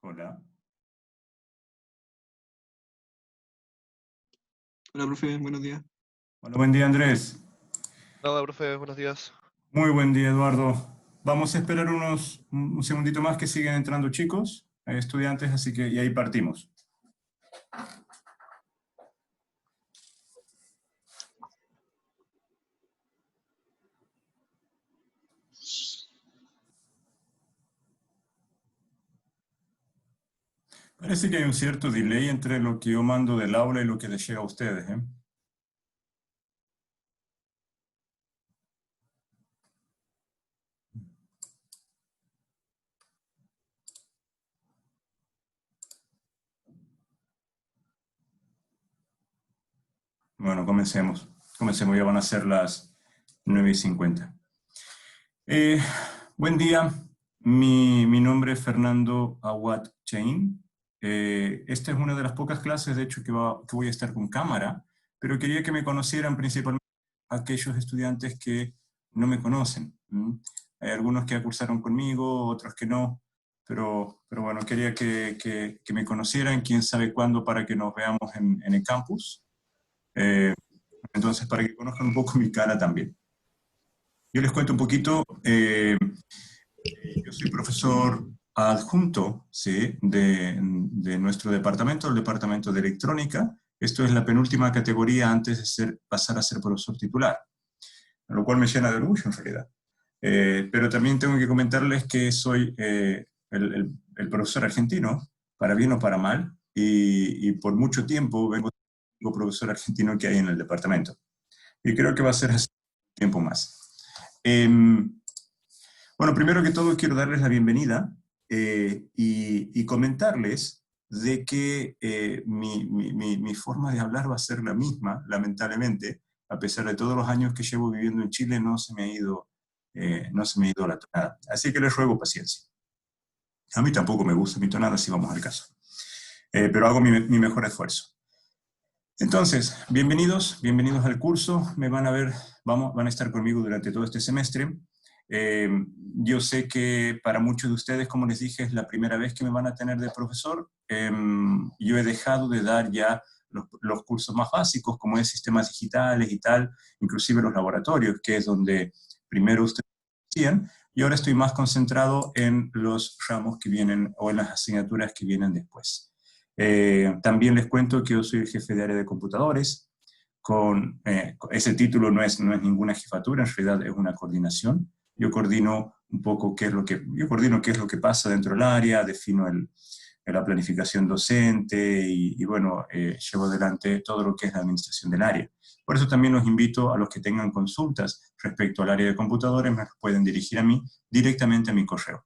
Hola. Hola, profe, buenos días. Hola, buen día, Andrés. Hola, profe, buenos días. Muy buen día, Eduardo. Vamos a esperar un segundito más que siguen entrando chicos, estudiantes, así que y ahí partimos. Parece que hay un cierto delay entre lo que yo mando del aula y lo que les llega a ustedes, ¿eh? Bueno, comencemos. Comencemos, ya van a ser las 9:50. Buen día, mi nombre es Fernando Awad Chain. Esta es una de las pocas clases, de hecho, que voy a estar con cámara, pero quería que me conocieran principalmente aquellos estudiantes que no me conocen. Hay algunos que ya cursaron conmigo, otros que no, pero bueno, quería que me conocieran, quién sabe cuándo, para que nos veamos en el campus. Entonces, para que conozcan un poco mi cara también. Yo les cuento un poquito. Yo soy profesor adjunto, ¿sí?, de nuestro departamento, el departamento de electrónica. Esto es la penúltima categoría antes de pasar a ser profesor titular, lo cual me llena de orgullo en realidad. Pero también tengo que comentarles que soy el profesor argentino, para bien o para mal, y por mucho tiempo vengo siendo profesor argentino que hay en el departamento. Y creo que va a ser así un tiempo más. Bueno, primero que todo quiero darles la bienvenida y comentarles de que mi forma de hablar va a ser la misma, lamentablemente. A pesar de todos los años que llevo viviendo en Chile, no se me ha ido la tonada. Así que les ruego paciencia. A mí tampoco me gusta mi tonada, si vamos al caso. Pero hago mi mejor esfuerzo. Entonces, bienvenidos al curso. Me van a ver, van a estar conmigo durante todo este semestre. Yo sé que para muchos de ustedes, como les dije, es la primera vez que me van a tener de profesor. Yo he dejado de dar ya los cursos más básicos, como es sistemas digitales y tal, inclusive los laboratorios, que es donde primero ustedes hacían, y ahora estoy más concentrado en los ramos que vienen, o en las asignaturas que vienen después. También les cuento que yo soy el jefe de área de computadores. Ese título no es ninguna jefatura, en realidad es una coordinación. Yo coordino un poco qué es lo que pasa dentro del área, defino la planificación docente y bueno, llevo adelante todo lo que es la administración del área. Por eso también los invito a los que tengan consultas respecto al área de computadores, me pueden dirigir a mí directamente a mi correo.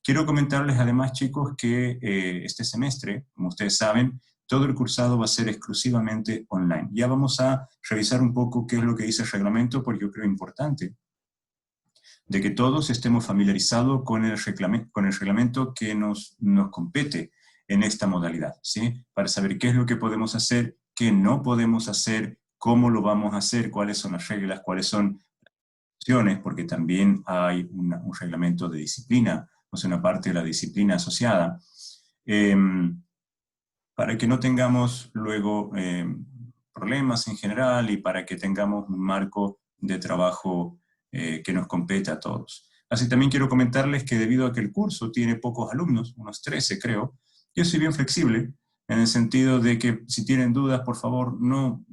Quiero comentarles además, chicos, que este semestre, como ustedes saben, todo el cursado va a ser exclusivamente online. Ya vamos a revisar un poco qué es lo que dice el reglamento, porque yo creo importante de que todos estemos familiarizados con el reglamento que nos compete en esta modalidad, ¿sí? Para saber qué es lo que podemos hacer, qué no podemos hacer, cómo lo vamos a hacer, cuáles son las reglas, cuáles son las opciones, porque también hay un reglamento de disciplina, o sea, una parte de la disciplina asociada, para que no tengamos luego problemas en general y para que tengamos un marco de trabajo que nos compete a todos. Así también quiero comentarles que debido a que el curso tiene pocos alumnos, unos 13 creo, yo soy bien flexible en el sentido de que si tienen dudas, por favor, no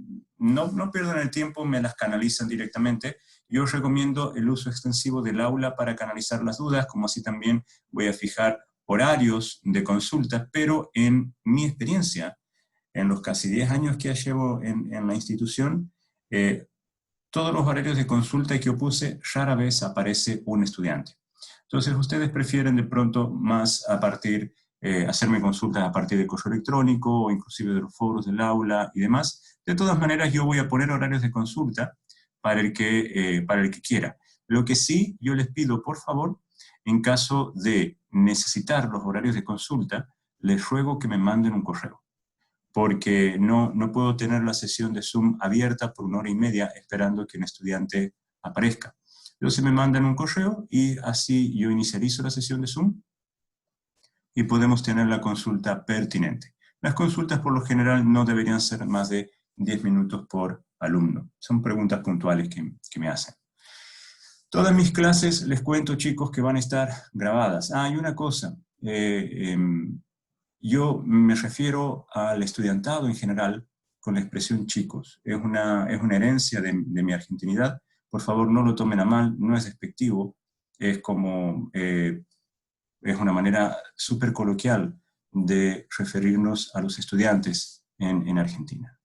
pierdan el tiempo, me las canalizan directamente. Yo os recomiendo el uso extensivo del aula para canalizar las dudas, como así también voy a fijar horarios de consultas, pero en mi experiencia, en los casi 10 años que ya llevo en la institución, todos los horarios de consulta que yo puse, rara vez aparece un estudiante. Entonces ustedes prefieren de pronto más hacerme consultas a partir del correo electrónico o inclusive de los foros del aula y demás. De todas maneras, yo voy a poner horarios de consulta para el que quiera. Lo que sí yo les pido, por favor, en caso de necesitar los horarios de consulta, les ruego que me manden un correo, porque no puedo tener la sesión de Zoom abierta por 1 hora y media esperando que un estudiante aparezca. Entonces me mandan un correo y así yo inicializo la sesión de Zoom y podemos tener la consulta pertinente. Las consultas por lo general no deberían ser más de 10 minutos por alumno. Son preguntas puntuales que me hacen. Todas mis clases, les cuento chicos, que van a estar grabadas. Y una cosa, yo me refiero al estudiantado en general con la expresión chicos. Es una herencia de mi argentinidad. Por favor, no lo tomen a mal, no es despectivo. Es como, es una manera súper coloquial de referirnos a los estudiantes en Argentina.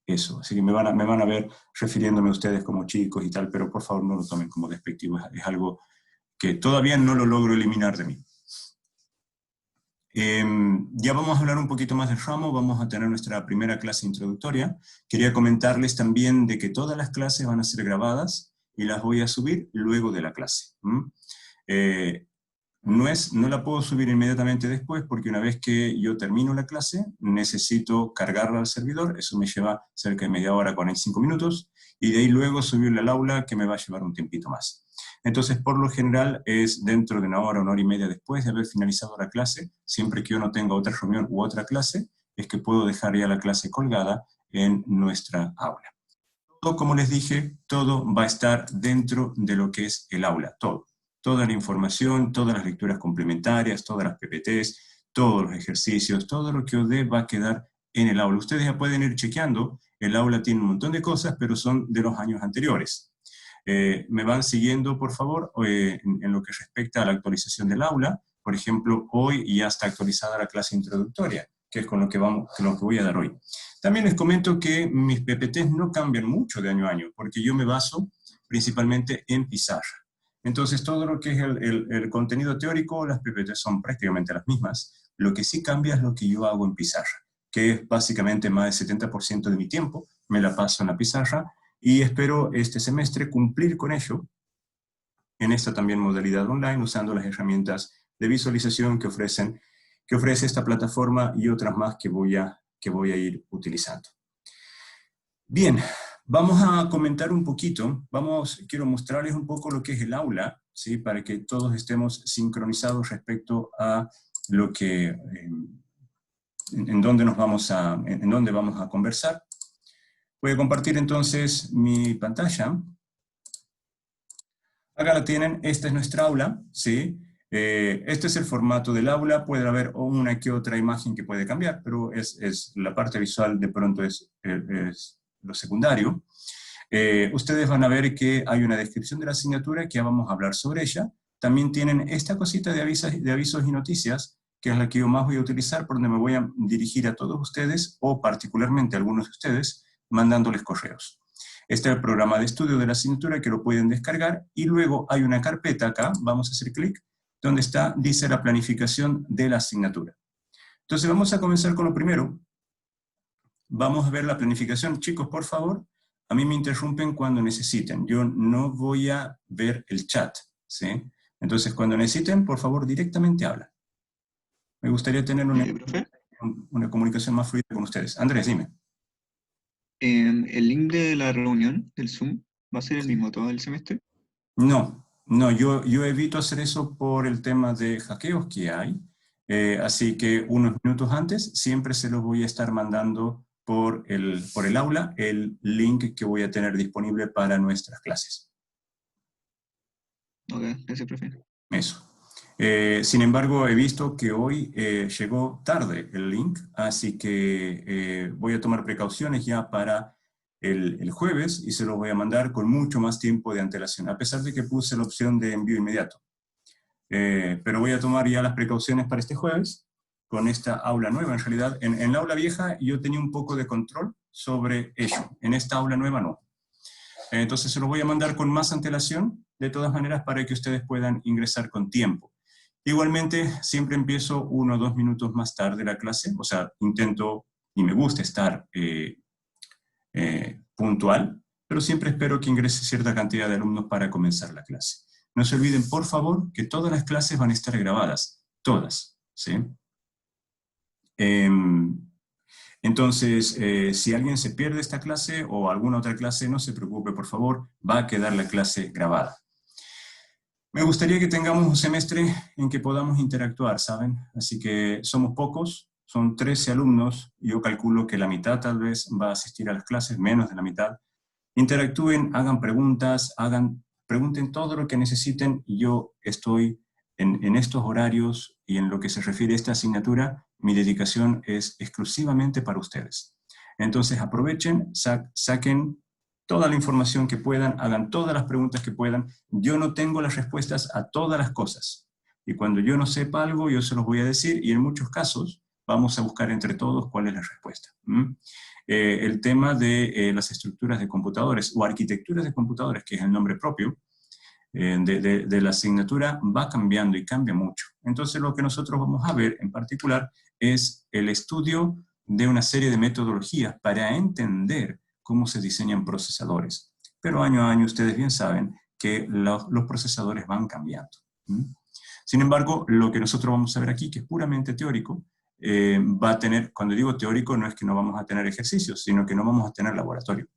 Eso, así que me van a ver refiriéndome a ustedes como chicos y tal, pero por favor no lo tomen como despectivo, es algo que todavía no lo logro eliminar de mí. Ya vamos a hablar un poquito más del ramo, vamos a tener nuestra primera clase introductoria. Quería comentarles también de que todas las clases van a ser grabadas y las voy a subir luego de la clase. No la puedo subir inmediatamente después porque una vez que yo termino la clase necesito cargarla al servidor, eso me lleva cerca de media hora, 45 minutos, y de ahí luego subirla al aula que me va a llevar un tiempito más. Entonces, por lo general es dentro de una hora y media después de haber finalizado la clase, siempre que yo no tenga otra reunión u otra clase, es que puedo dejar ya la clase colgada en nuestra aula. Todo, como les dije, todo va a estar dentro de lo que es el aula, todo. Toda la información, todas las lecturas complementarias, todas las PPTs, todos los ejercicios, todo lo que os dé va a quedar en el aula. Ustedes ya pueden ir chequeando, el aula tiene un montón de cosas, pero son de los años anteriores. Me van siguiendo, por favor, en lo que respecta a la actualización del aula. Por ejemplo, hoy ya está actualizada la clase introductoria, que es con lo que voy a dar hoy. También les comento que mis PPTs no cambian mucho de año a año, porque yo me baso principalmente en pizarra. Entonces, todo lo que es el contenido teórico, las PPTs son prácticamente las mismas. Lo que sí cambia es lo que yo hago en pizarra, que es básicamente más del 70% de mi tiempo, me la paso en la pizarra, y espero este semestre cumplir con ello en esta también modalidad online, usando las herramientas de visualización que ofrece esta plataforma y otras más que voy a ir utilizando. Bien, vamos a comentar un poquito, quiero mostrarles un poco lo que es el aula, ¿sí? Para que todos estemos sincronizados respecto a lo que, en dónde vamos a conversar. Voy a compartir entonces mi pantalla. Acá la tienen, esta es nuestra aula, ¿sí? Este es el formato del aula, puede haber una que otra imagen que puede cambiar, pero es la parte visual de pronto es lo secundario. Ustedes van a ver que hay una descripción de la asignatura que ya vamos a hablar sobre ella. También tienen esta cosita de avisos y noticias, que es la que yo más voy a utilizar, por donde me voy a dirigir a todos ustedes, o particularmente a algunos de ustedes, mandándoles correos. Este es el programa de estudio de la asignatura que lo pueden descargar, y luego hay una carpeta acá, vamos a hacer clic, donde dice la planificación de la asignatura. Entonces vamos a comenzar con lo primero. Vamos a ver la planificación. Chicos, por favor, a mí me interrumpen cuando necesiten. Yo no voy a ver el chat, ¿sí? Entonces, cuando necesiten, por favor, directamente hablan. Me gustaría tener una comunicación más fluida con ustedes. Andrés, dime. ¿El link de la reunión del Zoom va a ser el mismo todo el semestre? No, yo evito hacer eso por el tema de hackeos que hay. Así que unos minutos antes siempre se los voy a estar mandando por el aula el link que voy a tener disponible para nuestras clases. Ok, gracias, profe. Eso. Sin embargo, he visto que hoy llegó tarde el link, así que voy a tomar precauciones ya para el jueves y se lo voy a mandar con mucho más tiempo de antelación, a pesar de que puse la opción de envío inmediato. Pero voy a tomar ya las precauciones para este jueves con esta aula nueva. En realidad, en la aula vieja yo tenía un poco de control sobre ello. En esta aula nueva no. Entonces se lo voy a mandar con más antelación, de todas maneras, para que ustedes puedan ingresar con tiempo. Igualmente, siempre empiezo 1 o 2 minutos más tarde la clase, o sea, intento y me gusta estar puntual, pero siempre espero que ingrese cierta cantidad de alumnos para comenzar la clase. No se olviden, por favor, que todas las clases van a estar grabadas, todas, ¿sí? Entonces, si alguien se pierde esta clase o alguna otra clase, no se preocupe, por favor, va a quedar la clase grabada. Me gustaría que tengamos un semestre en que podamos interactuar, ¿saben? Así que somos pocos, son 13 alumnos, y yo calculo que la mitad tal vez va a asistir a las clases, menos de la mitad. Interactúen, hagan preguntas, pregunten todo lo que necesiten, y yo estoy en estos horarios y en lo que se refiere a esta asignatura, mi dedicación es exclusivamente para ustedes. Entonces aprovechen, saquen toda la información que puedan, hagan todas las preguntas que puedan. Yo no tengo las respuestas a todas las cosas. Y cuando yo no sepa algo, yo se los voy a decir, y en muchos casos vamos a buscar entre todos cuál es la respuesta. El tema de las estructuras de computadores o arquitecturas de computadores, que es el nombre propio de la asignatura, va cambiando y cambia mucho. Entonces lo que nosotros vamos a ver en particular es el estudio de una serie de metodologías para entender cómo se diseñan procesadores. Pero año a año ustedes bien saben que los procesadores van cambiando. Sin embargo, lo que nosotros vamos a ver aquí, que es puramente teórico, va a tener, cuando digo teórico, no es que no vamos a tener ejercicios, sino que no vamos a tener laboratorio.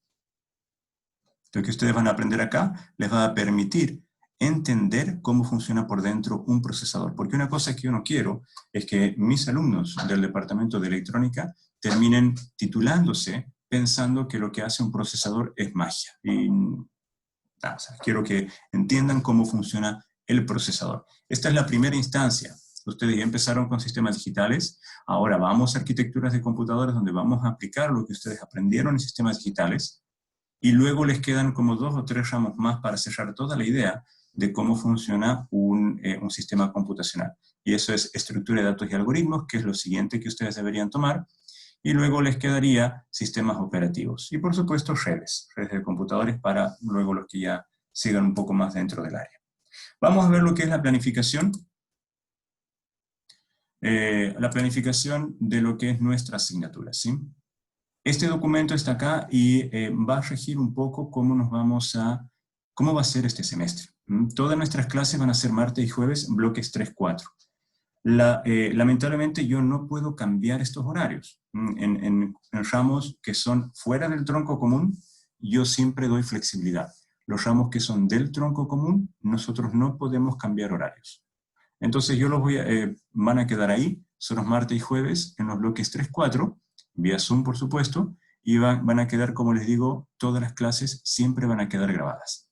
Lo que ustedes van a aprender acá les va a permitir entender cómo funciona por dentro un procesador. Porque una cosa que yo no quiero es que mis alumnos del departamento de electrónica terminen titulándose pensando que lo que hace un procesador es magia. Y nada, o sea, quiero que entiendan cómo funciona el procesador. Esta es la primera instancia. Ustedes ya empezaron con sistemas digitales, ahora vamos a arquitecturas de computadores donde vamos a aplicar lo que ustedes aprendieron en sistemas digitales, y luego les quedan como 2 o 3 ramos más para cerrar toda la idea de cómo funciona un sistema computacional. Y eso es estructura de datos y algoritmos, que es lo siguiente que ustedes deberían tomar, y luego les quedaría sistemas operativos. Y por supuesto redes de computadores para luego los que ya sigan un poco más dentro del área. Vamos a ver lo que es la planificación. La planificación de lo que es nuestra asignatura, ¿sí? Este documento está acá y va a regir un poco cómo va a ser este semestre. Todas nuestras clases van a ser martes y jueves, bloques 3-4. Lamentablemente yo no puedo cambiar estos horarios. En ramos que son fuera del tronco común, yo siempre doy flexibilidad. Los ramos que son del tronco común, nosotros no podemos cambiar horarios. Entonces yo van a quedar ahí, son los martes y jueves en los bloques 3-4, vía Zoom por supuesto, y van a quedar, como les digo, todas las clases siempre van a quedar grabadas.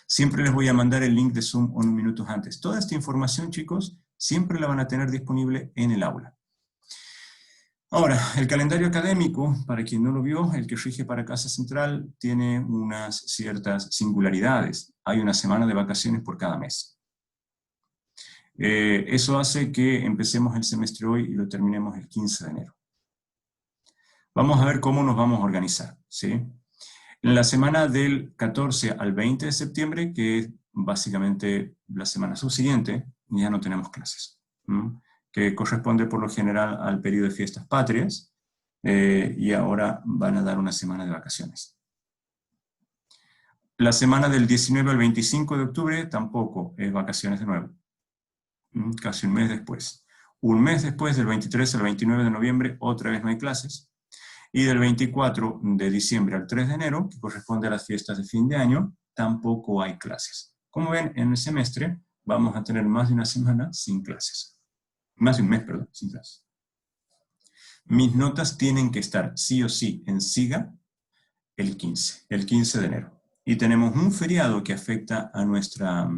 Siempre les voy a mandar el link de Zoom unos minutos antes. Toda esta información, chicos, siempre la van a tener disponible en el aula. Ahora, el calendario académico, para quien no lo vio, el que rige para Casa Central, tiene unas ciertas singularidades. Hay una semana de vacaciones por cada mes. Eso hace que empecemos el semestre hoy y lo terminemos el 15 de enero. Vamos a ver cómo nos vamos a organizar, ¿sí? En la semana del 14 al 20 de septiembre, que es básicamente la semana subsiguiente, ya no tenemos clases, que corresponde por lo general al periodo de fiestas patrias, y ahora van a dar una semana de vacaciones. La semana del 19 al 25 de octubre tampoco es vacaciones de nuevo, casi un mes después. Un mes después, del 23 al 29 de noviembre, otra vez no hay clases. Y del 24 de diciembre al 3 de enero, que corresponde a las fiestas de fin de año, tampoco hay clases. Como ven, en el semestre vamos a tener más de una semana sin clases. Más de un mes, perdón, sin clases. Mis notas tienen que estar sí o sí en SIGA el 15 de enero. Y tenemos un feriado que afecta a nuestra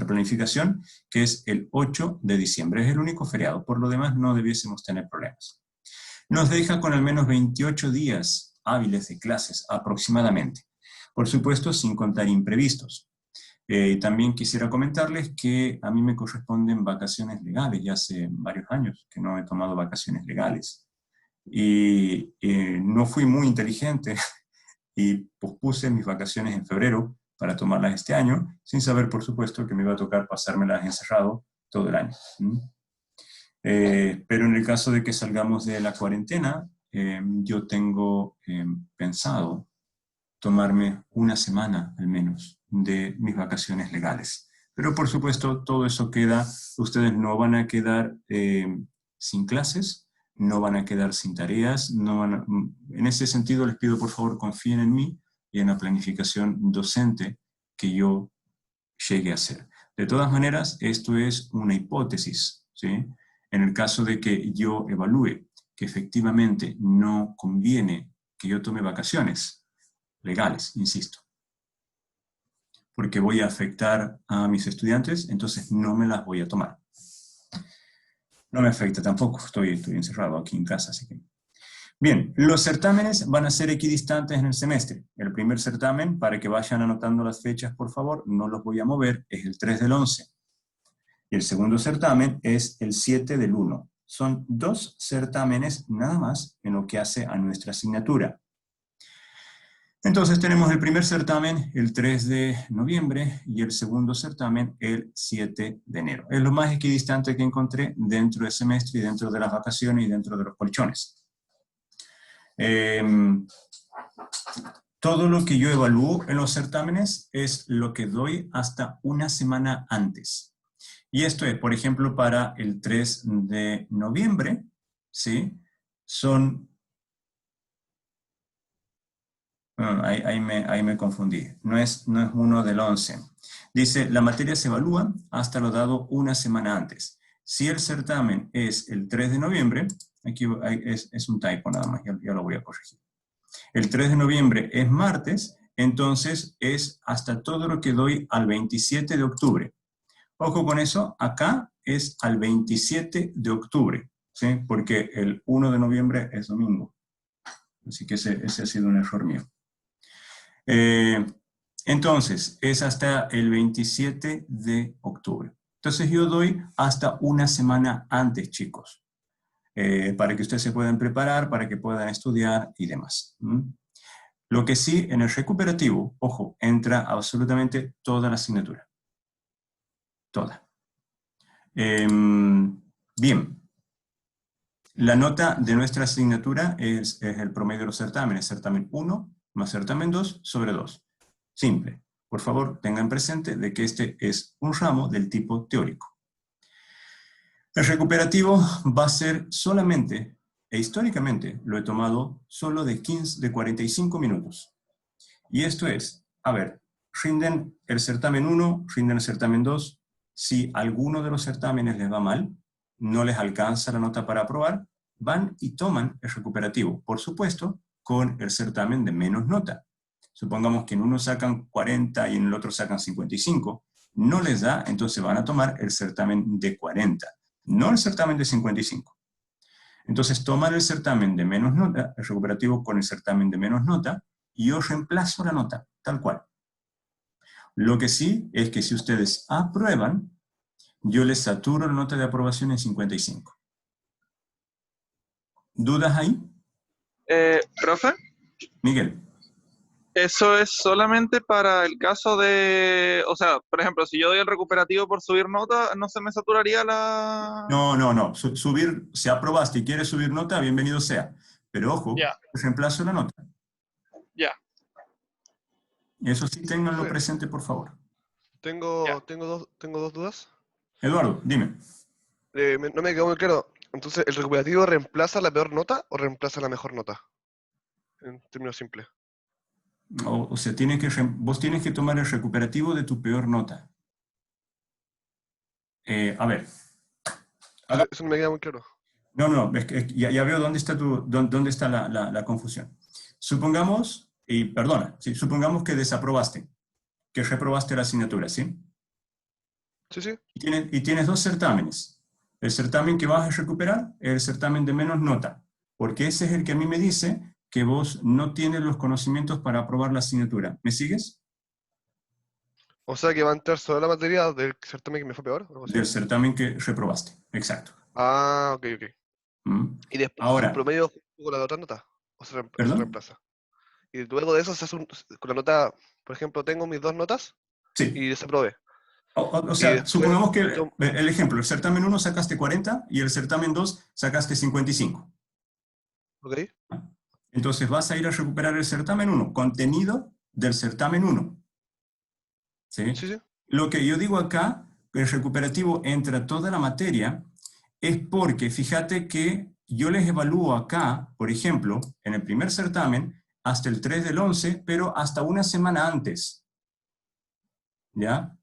planificación, que es el 8 de diciembre. Es el único feriado. Por lo demás, no debiésemos tener problemas. Nos deja con al menos 28 días hábiles de clases aproximadamente. Por supuesto, sin contar imprevistos. También quisiera comentarles que a mí me corresponden vacaciones legales. Ya hace varios años que no he tomado vacaciones legales. Y no fui muy inteligente y pospuse mis vacaciones en febrero para tomarlas este año, sin saber, por supuesto, que me iba a tocar pasármelas encerrado todo el año. Pero en el caso de que salgamos de la cuarentena, yo tengo pensado tomarme una semana al menos de mis vacaciones legales. Pero por supuesto todo eso queda, ustedes no van a quedar sin clases, no van a quedar sin tareas, en ese sentido les pido por favor confíen en mí y en la planificación docente que yo llegue a ser. De todas maneras, esto es una hipótesis, ¿sí? En el caso de que yo evalúe que efectivamente no conviene que yo tome vacaciones legales, insisto, porque voy a afectar a mis estudiantes, entonces no me las voy a tomar. No me afecta tampoco, estoy encerrado aquí en casa, así que... Bien, los certámenes van a ser equidistantes en el semestre. El primer certamen, para que vayan anotando las fechas, por favor, no los voy a mover, es el 3 del 11. Y el segundo certamen es el 7 del 1. Son 2 certámenes nada más en lo que hace a nuestra asignatura. Entonces tenemos el primer certamen el 3 de noviembre y el segundo certamen el 7 de enero. Es lo más equidistante que encontré dentro del semestre y dentro de las vacaciones y dentro de los colchones. Todo lo que yo evalúo en los certámenes es lo que doy hasta una semana antes. Y esto es, por ejemplo, para el 3 de noviembre, ¿sí? Son... ahí me confundí. No es 1 del 11. Dice, la materia se evalúa hasta lo dado una semana antes. Si el certamen es el 3 de noviembre, aquí es un typo nada más, ya lo voy a corregir. El 3 de noviembre es martes, entonces es hasta todo lo que doy al 27 de octubre. Ojo con eso, acá es al 27 de octubre, ¿sí? Porque el 1 de noviembre es domingo. Así que ese ha sido un error mío. Entonces, es hasta el 27 de octubre. Entonces yo doy hasta una semana antes, chicos. Para que ustedes se puedan preparar, para que puedan estudiar y demás. Lo que sí, en el recuperativo, ojo, entra absolutamente toda la asignatura. Toda. Bien. La nota de nuestra asignatura es el promedio de los certámenes. Certamen 1 más certamen 2 sobre 2. Simple. Por favor, tengan presente de que este es un ramo del tipo teórico. El recuperativo va a ser solamente, e históricamente lo he tomado solo de 45 minutos. Y esto es, a ver, rinden el certamen 1, rinden el certamen 2. Si alguno de los certámenes les va mal, no les alcanza la nota para aprobar, van y toman el recuperativo. Por supuesto, con el certamen de menos nota. Supongamos que en uno sacan 40 y en el otro sacan 55. No les da, entonces van a tomar el certamen de 40. No el certamen de 55. Entonces toman el certamen de menos nota, el recuperativo con el certamen de menos nota, y yo reemplazo la nota, tal cual. Lo que sí es que si ustedes aprueban, yo les saturo la nota de aprobación en 55. ¿Dudas ahí? Profe, Miguel. eso es solamente para el caso de, o sea, por ejemplo, si yo doy el recuperativo por subir nota, ¿no se me saturaría la...? No. Subir, si aprobaste y quieres subir nota, bienvenido sea. Pero ojo, Ya. reemplazo la nota. Ya. Eso sí, ténganlo Sí. presente, por favor. Tengo dos dudas. Eduardo, dime. No me quedó muy claro. Entonces, ¿el recuperativo reemplaza la peor nota o reemplaza la mejor nota? En términos simples. O sea, vos tienes que tomar el recuperativo de tu peor nota. A ver. Eso no me queda muy claro. No, es que ya veo dónde está la confusión. Supongamos, supongamos que desaprobaste, que reprobaste la asignatura, ¿sí? Sí. Y tienes 2 certámenes. El certamen que vas a recuperar es el certamen de menos nota, porque ese es el que a mí me dice que vos no tienes los conocimientos para aprobar la asignatura. ¿Me sigues? O sea que va a entrar solo la materia del certamen que me fue peor. ¿Algo así? Del certamen que reprobaste, exacto. Ah, ok. Y después se hace un Ahora, promedio con la otra nota. O se ¿perdón? reemplaza. Y luego de eso se hace con la nota, por ejemplo, tengo mis 2 notas Sí. y desaprobé. O Y sea, después supongamos que el ejemplo, el certamen 1 sacaste 40 y el certamen 2 sacaste 55. Ok. Entonces vas a ir a recuperar el certamen 1, contenido del certamen 1. ¿Sí? Sí. Lo que yo digo acá, el recuperativo entra toda la materia, es porque fíjate que yo les evalúo acá, por ejemplo, en el primer certamen, hasta el 3 del 11, pero hasta una semana antes. ¿Ya?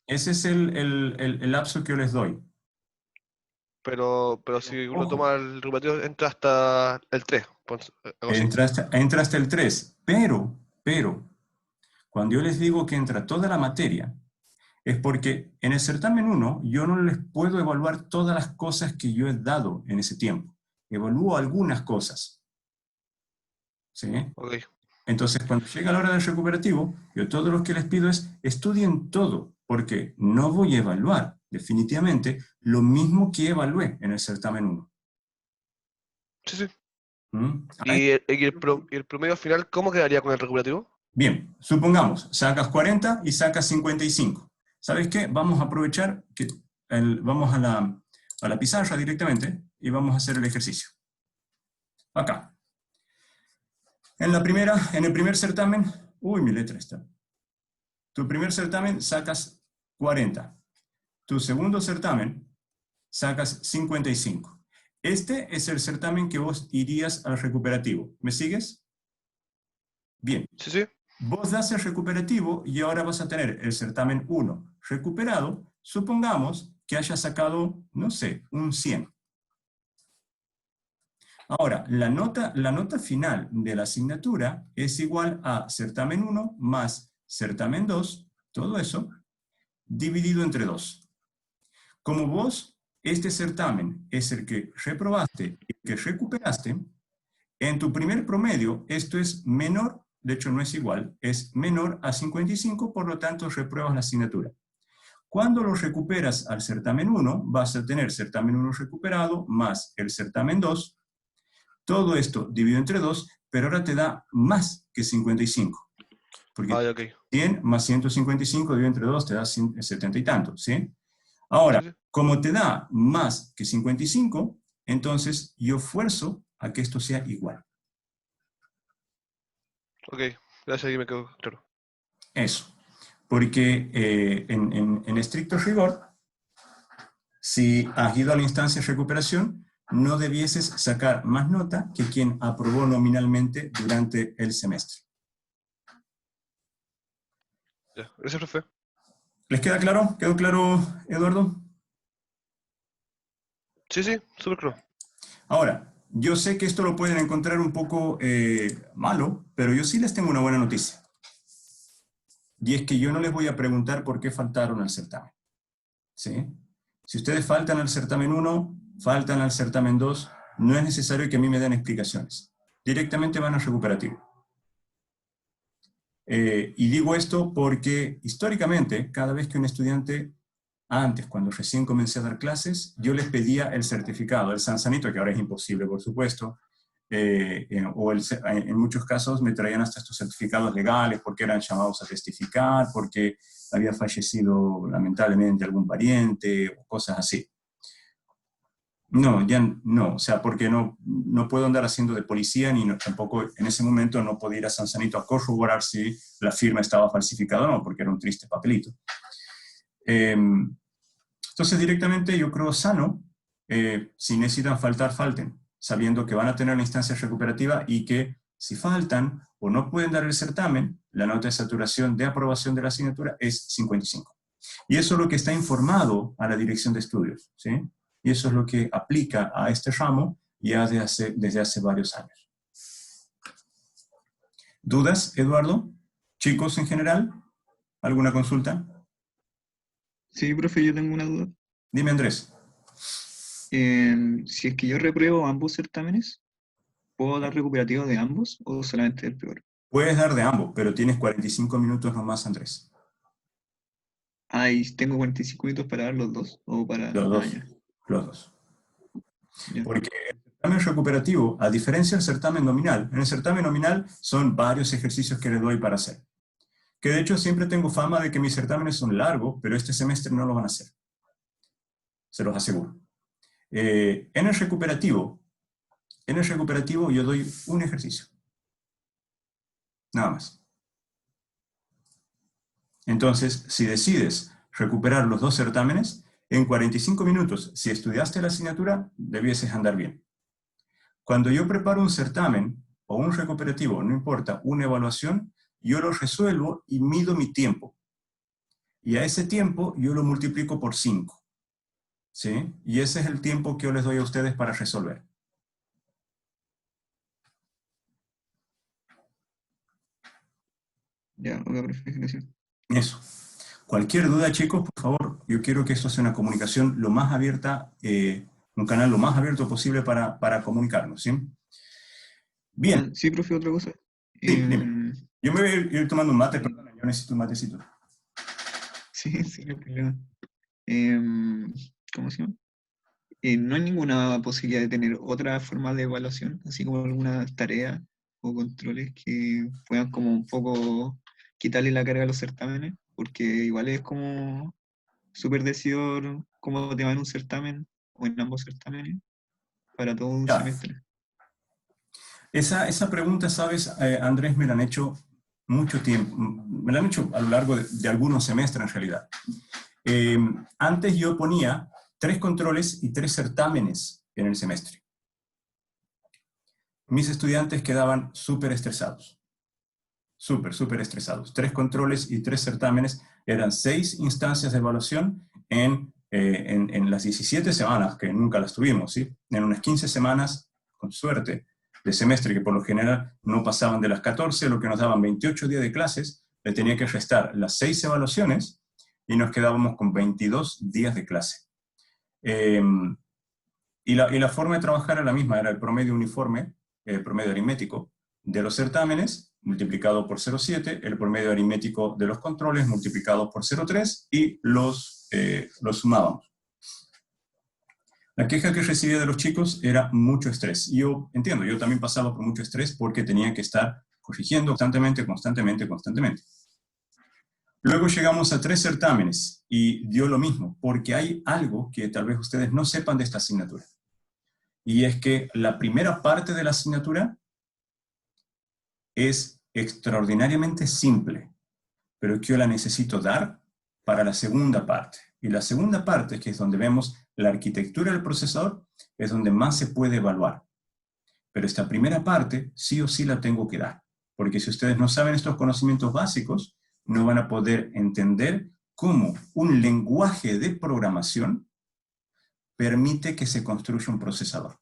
Ese es el lapso que yo les doy. Pero si uno Ojo. toma el recuperativo, entra hasta el 3. Algo así. Entra hasta el 3, pero, cuando yo les digo que entra toda la materia, es porque en el certamen 1 yo no les puedo evaluar todas las cosas que yo he dado en ese tiempo. Evalúo algunas cosas. ¿Sí? Ok. Entonces, cuando llega la hora del recuperativo, yo todo lo que les pido es estudien todo, porque no voy a evaluar definitivamente lo mismo que evalué en el certamen 1. Sí, sí. ¿Mm? ¿Y el promedio final cómo quedaría con el recuperativo? Bien, supongamos, sacas 40 y sacas 55. ¿Sabes qué? Vamos a aprovechar que vamos a la pizarra directamente y vamos a hacer el ejercicio. Acá. En el primer certamen, uy, mi letra está. Tu primer certamen sacas 40. Tu segundo certamen sacas 55. Este es el certamen que vos irías al recuperativo. ¿Me sigues? Bien. Sí, sí. Vos das el recuperativo y ahora vas a tener el certamen 1 recuperado. Supongamos que hayas sacado, no sé, un 100. Ahora, la nota final de la asignatura es igual a certamen 1 más certamen 2, todo eso, dividido entre 2. Como vos, este certamen es el que reprobaste y que recuperaste, en tu primer promedio esto es menor, de hecho no es igual, es menor a 55, por lo tanto repruebas la asignatura. Cuando lo recuperas al certamen 1, vas a tener certamen 1 recuperado más el certamen 2, todo esto dividido entre 2, pero ahora te da más que 55. Porque Ok. 100 más 155 dividido entre 2 te da 70 y tanto, ¿sí? Ahora, Sí, sí. como te da más que 55, entonces yo fuerzo a que esto sea igual. Ok, gracias, ahí me quedó claro. Eso. Porque en estricto rigor, si has ido a la instancia de recuperación, no debieses sacar más nota que quien aprobó nominalmente durante el semestre. Ya, gracias, profe. ¿Les queda claro? ¿Quedó claro, Eduardo? Sí, sí, súper claro. Ahora, yo sé que esto lo pueden encontrar un poco malo, pero yo sí les tengo una buena noticia. Y es que yo no les voy a preguntar por qué faltaron al certamen. ¿Sí? Si ustedes faltan al certamen 1, faltan al certamen 2, no es necesario que a mí me den explicaciones. Directamente van al recuperativo. Y digo esto porque históricamente, cada vez que un estudiante, antes, cuando recién comencé a dar clases, yo les pedía el certificado, el Sansanito, que ahora es imposible, por supuesto, o en muchos casos me traían hasta estos certificados legales porque eran llamados a testificar, porque había fallecido lamentablemente algún pariente, o cosas así. No, ya no, o sea, porque no puedo andar haciendo de policía, ni tampoco en ese momento no podía ir a San Sanito a corroborar si la firma estaba falsificada o no, porque era un triste papelito. Entonces directamente yo creo sano, si necesitan faltar, falten, sabiendo que van a tener la instancia recuperativa y que si faltan o no pueden dar el certamen, la nota de saturación de aprobación de la asignatura es 55. Y eso es lo que está informado a la dirección de estudios, ¿sí? Y eso es lo que aplica a este ramo ya desde hace varios años. ¿Dudas, Eduardo? ¿Chicos en general? ¿Alguna consulta? Sí, profe, yo tengo una duda. Dime, Andrés. Si es que yo repruebo ambos certámenes, ¿puedo dar recuperativo de ambos o solamente del peor? Puedes dar de ambos, pero tienes 45 minutos nomás, Andrés. Ah, ¿y tengo 45 minutos para dar los dos? ¿O para...? Los Ah, dos. ya, Los dos. ya. Porque el certamen recuperativo, a diferencia del certamen nominal, en el certamen nominal son varios ejercicios que les doy para hacer. Que de hecho siempre tengo fama de que mis certámenes son largos, pero este semestre no lo van a hacer. Se los aseguro. En el recuperativo yo doy un ejercicio. Nada más. Entonces, si decides recuperar los dos certámenes, en 45 minutos, si estudiaste la asignatura, debieses andar bien. Cuando yo preparo un certamen o un recuperativo, no importa, una evaluación, yo lo resuelvo y mido mi tiempo. Y a ese tiempo yo lo multiplico por 5. ¿Sí? Y ese es el tiempo que yo les doy a ustedes para resolver. Ya, ok, perfecto. Gracias. Eso. Cualquier duda, chicos, por favor, yo quiero que esto sea una comunicación lo más abierta, un canal lo más abierto posible para comunicarnos, ¿sí? Bien. Sí, profe, otra cosa. Sí, dime. Yo me voy a ir tomando un mate, sí. perdón, yo necesito un matecito. Sí, sí, no hay problema. ¿Cómo se llama? ¿No hay ninguna posibilidad de tener otra forma de evaluación, así como algunas tareas o controles que puedan como un poco quitarle la carga a los certámenes? Porque igual es como súper decidor cómo te va en un certamen o en ambos certámenes para todo un Ya. semestre. Esa pregunta, sabes, Andrés, me la han hecho mucho tiempo, me la han hecho a lo largo de algunos semestres en realidad. Antes yo ponía 3 controles y 3 certámenes en el semestre. Mis estudiantes quedaban súper estresados. Súper estresados. 3 controles y 3 certámenes, eran 6 instancias de evaluación en las 17 semanas, que nunca las tuvimos, ¿sí? En unas 15 semanas, con suerte, de semestre, que por lo general no pasaban de las 14, lo que nos daban 28 días de clases, le tenía que restar las 6 evaluaciones y nos quedábamos con 22 días de clase. Y la forma de trabajar era la misma, era el promedio uniforme, el promedio aritmético de los certámenes, multiplicado por 0,7, el promedio aritmético de los controles, multiplicado por 0,3, y los sumábamos. La queja que recibía de los chicos era mucho estrés. Y yo entiendo, yo también pasaba por mucho estrés porque tenía que estar corrigiendo constantemente. Luego llegamos a 3 certámenes y dio lo mismo, porque hay algo que tal vez ustedes no sepan de esta asignatura. Y es que la primera parte de la asignatura es extraordinariamente simple, pero que yo la necesito dar para la segunda parte. Y la segunda parte, que es donde vemos la arquitectura del procesador, es donde más se puede evaluar. Pero esta primera parte, sí o sí la tengo que dar. Porque si ustedes no saben estos conocimientos básicos, no van a poder entender cómo un lenguaje de programación permite que se construya un procesador.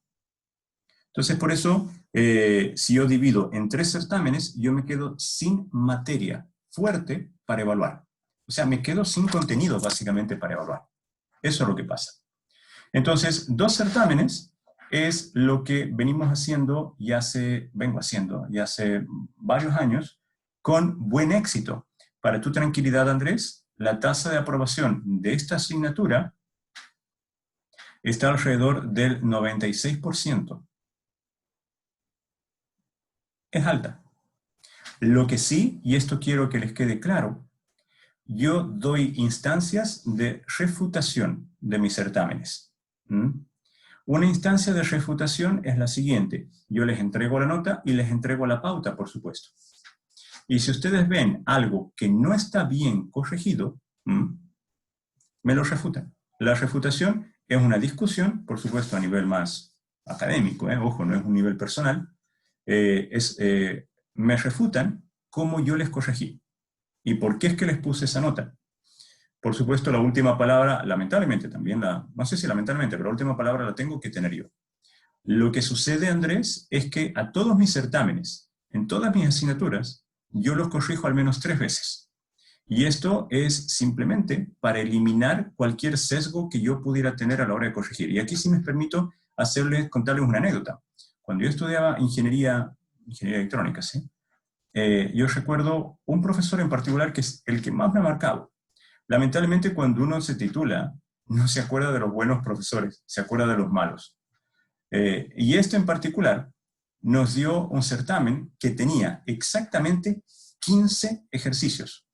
Entonces, por eso, si yo divido en 3 certámenes, yo me quedo sin materia fuerte para evaluar. O sea, me quedo sin contenido, básicamente, para evaluar. Eso es lo que pasa. Entonces, 2 certámenes es lo que vengo haciendo ya hace varios años, con buen éxito. Para tu tranquilidad, Andrés, la tasa de aprobación de esta asignatura está alrededor del 96%. Es alta. Lo que sí, y esto quiero que les quede claro, yo doy instancias de refutación de mis certámenes. Una instancia de refutación es la siguiente. Yo les entrego la nota y les entrego la pauta, por supuesto. Y si ustedes ven algo que no está bien corregido, me lo refutan. La refutación es una discusión, por supuesto, a nivel más académico, ojo, no es un nivel personal, me refutan cómo yo les corregí. ¿Y por qué es que les puse esa nota? Por supuesto, la última palabra, lamentablemente también, no sé si lamentablemente, pero la última palabra la tengo que tener yo. Lo que sucede, Andrés, es que a todos mis certámenes, en todas mis asignaturas, yo los corrijo al menos 3 veces. Y esto es simplemente para eliminar cualquier sesgo que yo pudiera tener a la hora de corregir. Y aquí sí me permito contarles una anécdota. Cuando yo estudiaba ingeniería electrónica, ¿sí? Yo recuerdo un profesor en particular que es el que más me ha marcado. Lamentablemente, cuando uno se titula, no se acuerda de los buenos profesores, se acuerda de los malos. Y este en particular nos dio un certamen que tenía exactamente 15 ejercicios.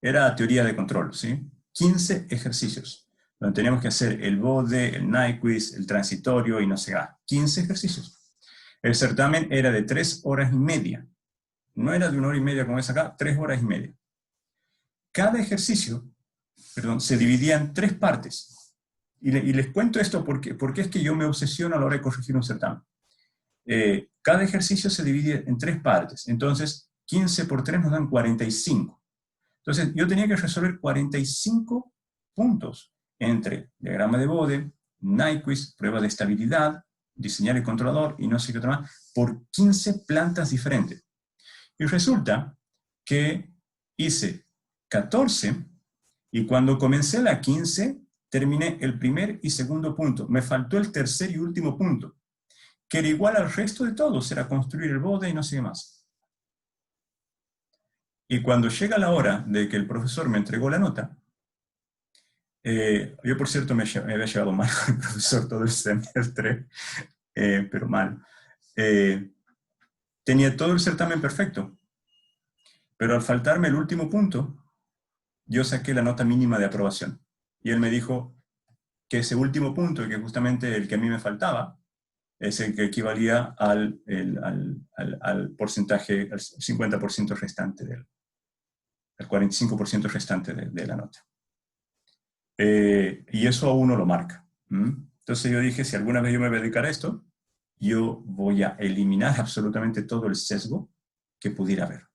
Era teoría de control, ¿sí? 15 ejercicios, donde teníamos que hacer el bode, el Nyquist, el transitorio y no sé qué. 15 ejercicios. El certamen era de 3 horas y media. No era de 1 hora y media como es acá, 3 horas y media. Cada ejercicio, se dividía en 3 partes. Y les cuento esto porque es que yo me obsesiono a la hora de corregir un certamen. Cada ejercicio se divide en 3 partes. Entonces, 15 por 3 nos dan 45. Entonces, yo tenía que resolver 45 puntos entre diagrama de Bode, Nyquist, prueba de estabilidad, diseñar el controlador y no sé qué otra más, por 15 plantas diferentes. Y resulta que hice 14 y cuando comencé la 15, terminé el primer y segundo punto. Me faltó el tercer y último punto, que era igual al resto de todos, era construir el Bode y no sé qué más. Y cuando llega la hora de que el profesor me entregó la nota, yo por cierto me había llevado mal con el profesor todo el semestre, pero mal. Tenía todo el certamen perfecto, pero al faltarme el último punto, yo saqué la nota mínima de aprobación. Y él me dijo que ese último punto, que justamente el que a mí me faltaba, es el que equivalía al porcentaje, al 50% restante, al 45% restante de la nota. Y eso a uno lo marca. Entonces yo dije, si alguna vez yo me voy a dedicar a esto, yo voy a eliminar absolutamente todo el sesgo que pudiera haber.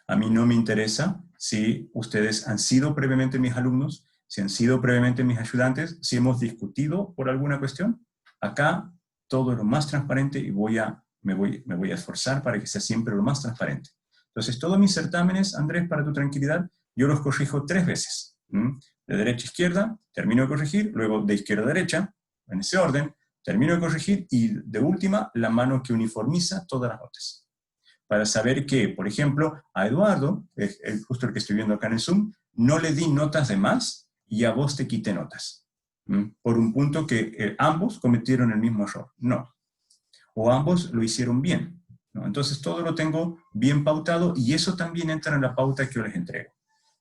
A mí no me interesa si ustedes han sido previamente mis alumnos, si han sido previamente mis ayudantes, si hemos discutido por alguna cuestión. Acá todo es lo más transparente y me voy a esforzar para que sea siempre lo más transparente. Entonces, todos mis certámenes, Andrés, para tu tranquilidad, yo los corrijo 3 veces. De derecha a izquierda, termino de corregir, luego de izquierda a derecha, en ese orden, termino de corregir y de última, la mano que uniformiza todas las notas. Para saber que, por ejemplo, a Eduardo, justo el que estoy viendo acá en el Zoom, no le di notas de más y a vos te quité notas. Por un punto que ambos cometieron el mismo error. No. O ambos lo hicieron bien, ¿no? Entonces todo lo tengo bien pautado y eso también entra en la pauta que yo les entrego.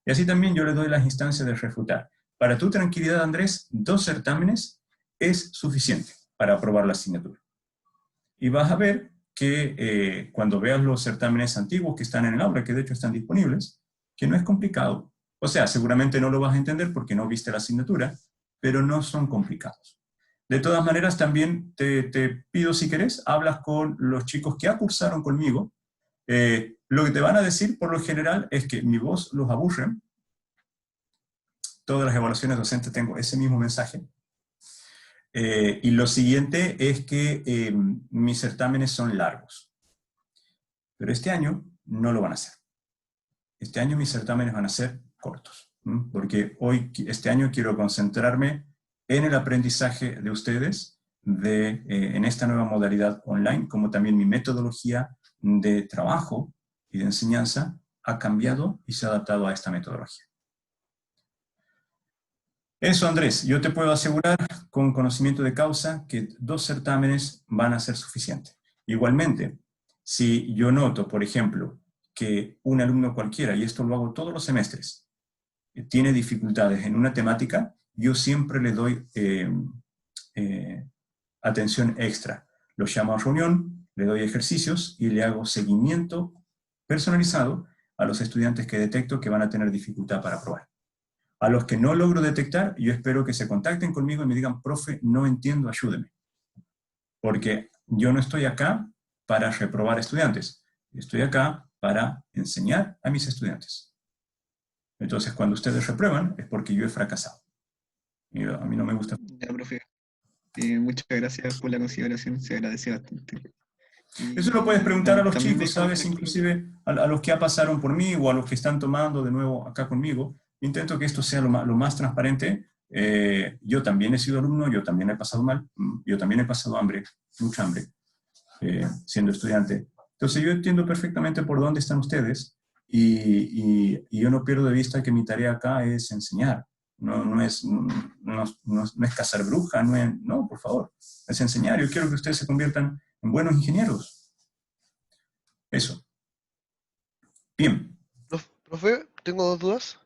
Y así también yo les doy las instancias de refutar. Para tu tranquilidad, Andrés, 2 certámenes es suficiente para aprobar la asignatura. Y vas a ver que cuando veas los certámenes antiguos que están en el aula, que de hecho están disponibles, que no es complicado. O sea, seguramente no lo vas a entender porque no viste la asignatura, pero no son complicados. De todas maneras, también te pido, si querés, hablas con los chicos que cursaron conmigo. Lo que te van a decir, por lo general, es que mi voz los aburre. Todas las evaluaciones docentes tengo ese mismo mensaje. Y lo siguiente es que mis certámenes son largos. Pero este año no lo van a hacer. Este año mis certámenes van a ser cortos. Porque este año quiero concentrarme en el aprendizaje de ustedes en esta nueva modalidad online, como también mi metodología de trabajo y de enseñanza ha cambiado y se ha adaptado a esta metodología. Eso, Andrés, yo te puedo asegurar con conocimiento de causa que 2 certámenes van a ser suficientes. Igualmente, si yo noto, por ejemplo, que un alumno cualquiera, y esto lo hago todos los semestres, tiene dificultades en una temática, yo siempre le doy atención extra. Lo llamo a reunión, le doy ejercicios y le hago seguimiento personalizado a los estudiantes que detecto que van a tener dificultad para aprobar. A los que no logro detectar, yo espero que se contacten conmigo y me digan, profe, no entiendo, ayúdeme. Porque yo no estoy acá para reprobar estudiantes. Estoy acá para enseñar a mis estudiantes. Entonces, cuando ustedes reprueban, es porque yo he fracasado. Y a mí no me gusta. Ya, profe. Muchas gracias por la consideración, se agradece bastante. Eso lo puedes preguntar a los también chicos, ¿sabes? Inclusive a los que ya pasaron por mí o a los que están tomando de nuevo acá conmigo. Intento que esto sea lo más transparente. Yo también he sido alumno, yo también he pasado mal, yo también he pasado hambre, mucha hambre, siendo estudiante. Entonces yo entiendo perfectamente por dónde están ustedes y yo no pierdo de vista que mi tarea acá es enseñar. No es cazar bruja, no, por favor, es enseñar. Yo quiero que ustedes se conviertan en buenos ingenieros. Eso. Bien. Profe, tengo 2 dudas.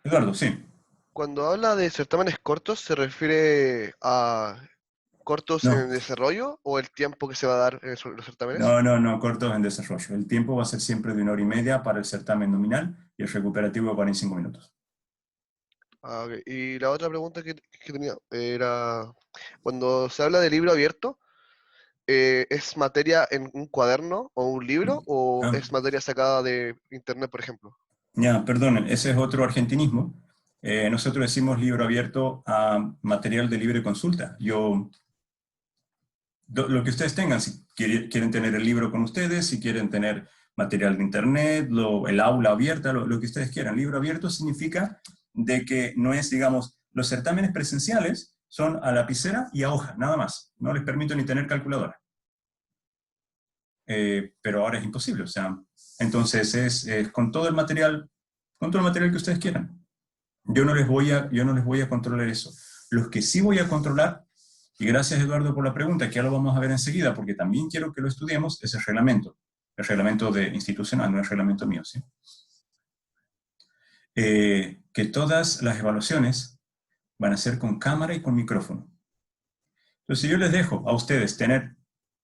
Eduardo, sí. Cuando habla de certámenes cortos, ¿se refiere a cortos No. en desarrollo o el tiempo que se va a dar en los certámenes? No, cortos en desarrollo. El tiempo va a ser siempre de 1 hora y media para el certamen nominal y el recuperativo de 45 minutos. Okay. Y la otra pregunta que tenía era, cuando se habla de libro abierto, ¿es materia en un cuaderno o un libro o es materia sacada de internet, por ejemplo? Ya, perdonen, ese es otro argentinismo. Nosotros decimos libro abierto a material de libre consulta. Lo que ustedes tengan, si quieren tener el libro con ustedes, si quieren tener material de internet, el aula abierta, lo que ustedes quieran. Libro abierto significa de que no es, digamos, los certámenes presenciales son a lapicera y a hoja, nada más. No les permito ni tener calculadora. Pero ahora es imposible, o sea, entonces es con todo el material que ustedes quieran. Yo no les voy a controlar eso. Los que sí voy a controlar, y gracias Eduardo por la pregunta, que ya lo vamos a ver enseguida, porque también quiero que lo estudiemos, es el reglamento institucional, no el reglamento mío, ¿sí? Que todas las evaluaciones van a ser con cámara y con micrófono. Entonces, si yo les dejo a ustedes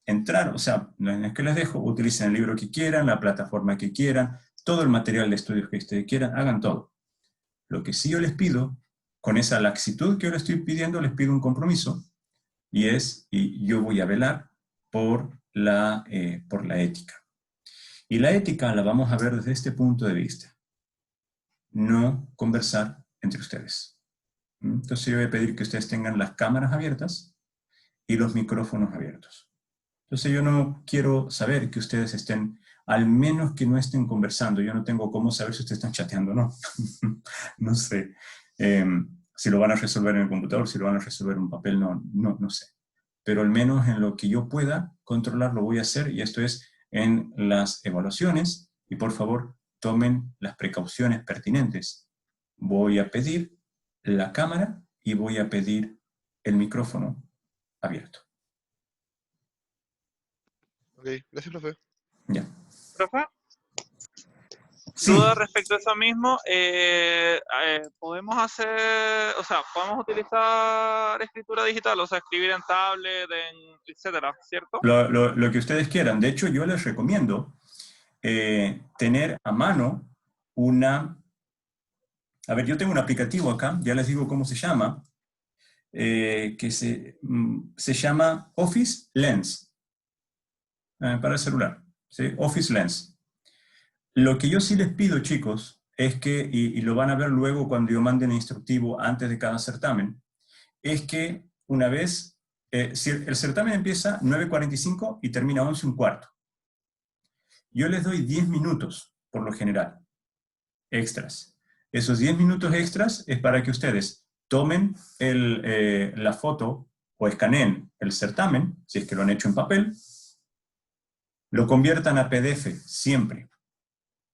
entrar, o sea, no es que les dejo, utilicen el libro que quieran, la plataforma que quieran, todo el material de estudios que ustedes quieran, hagan todo. Lo que sí yo les pido, con esa laxitud que yo les estoy pidiendo, les pido un compromiso, y yo voy a velar por la ética. Y la ética la vamos a ver desde este punto de vista. No conversar entre ustedes. Entonces yo voy a pedir que ustedes tengan las cámaras abiertas y los micrófonos abiertos. Entonces yo no quiero saber que ustedes estén, al menos que no estén conversando. Yo no tengo cómo saber si ustedes están chateando o no. No sé. Si lo van a resolver en el computador, si lo van a resolver en un papel, no sé. Pero al menos en lo que yo pueda controlar lo voy a hacer, y esto es en las evaluaciones, y por favor tomen las precauciones pertinentes. Voy a pedir la cámara y voy a pedir el micrófono abierto. Ok, gracias, profe. Ya. ¿Profe? Sí. Duda respecto a eso mismo, podemos podemos utilizar escritura digital, o sea, escribir en tablet, etcétera, ¿cierto? Lo que ustedes quieran. De hecho, yo les recomiendo tener a mano a ver, yo tengo un aplicativo acá, ya les digo cómo se llama, que se llama Office Lens, para el celular, ¿sí? Office Lens. Lo que yo sí les pido, chicos, es que, y lo van a ver luego cuando yo mande el instructivo antes de cada certamen, es que una vez, si el certamen empieza 9:45 y termina 11:15, yo les doy 10 minutos, por lo general, extras. Esos 10 minutos extras es para que ustedes tomen la foto o escaneen el certamen, si es que lo han hecho en papel, lo conviertan a PDF siempre.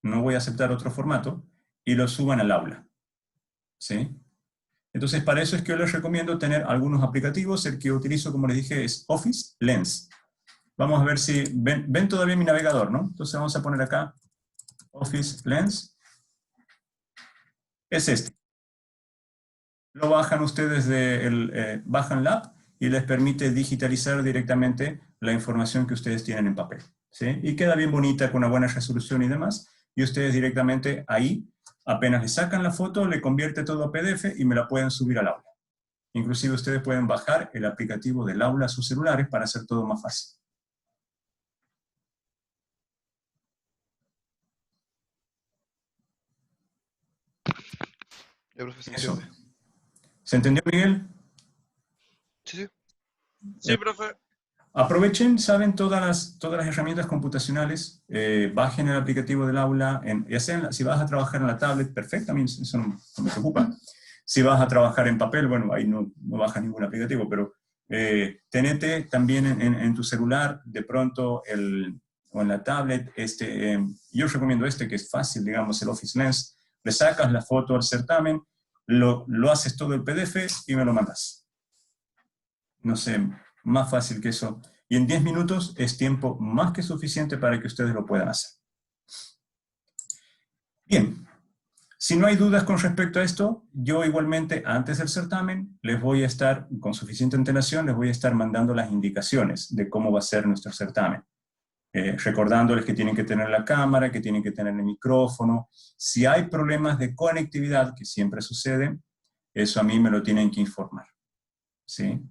No voy a aceptar otro formato, y lo suban al aula. ¿Sí? Entonces, para eso es que yo les recomiendo tener algunos aplicativos. El que yo utilizo, como les dije, es Office Lens. Vamos a ver si ven todavía mi navegador, ¿no? Entonces vamos a poner acá Office Lens. Es este. Lo bajan ustedes bajan la app y les permite digitalizar directamente la información que ustedes tienen en papel. ¿Sí? Y queda bien bonita, con una buena resolución y demás. Y ustedes directamente ahí, apenas le sacan la foto, le convierte todo a PDF y me la pueden subir al aula. Inclusive ustedes pueden bajar el aplicativo del aula a sus celulares para hacer todo más fácil. Ya, profe, se Eso. entiende. ¿Se entendió, Miguel? Sí. Sí, profe. Aprovechen, saben, todas las herramientas computacionales, bajen el aplicativo del aula, ya sea si vas a trabajar en la tablet, perfecto, a mí eso no me preocupa. Si vas a trabajar en papel, bueno, ahí no baja ningún aplicativo, pero tenete también en tu celular, de pronto, o en la tablet, yo recomiendo que es fácil, digamos, el Office Lens. Le sacas la foto al certamen, lo haces todo el PDF y me lo mandas. No sé, más fácil que eso. Y en 10 minutos es tiempo más que suficiente para que ustedes lo puedan hacer. Bien, si no hay dudas con respecto a esto, yo igualmente antes del certamen les voy a estar, con suficiente antelación, les voy a estar mandando las indicaciones de cómo va a ser nuestro certamen. Recordándoles que tienen que tener la cámara, que tienen que tener el micrófono. Si hay problemas de conectividad, que siempre sucede, eso a mí me lo tienen que informar. ¿Sí?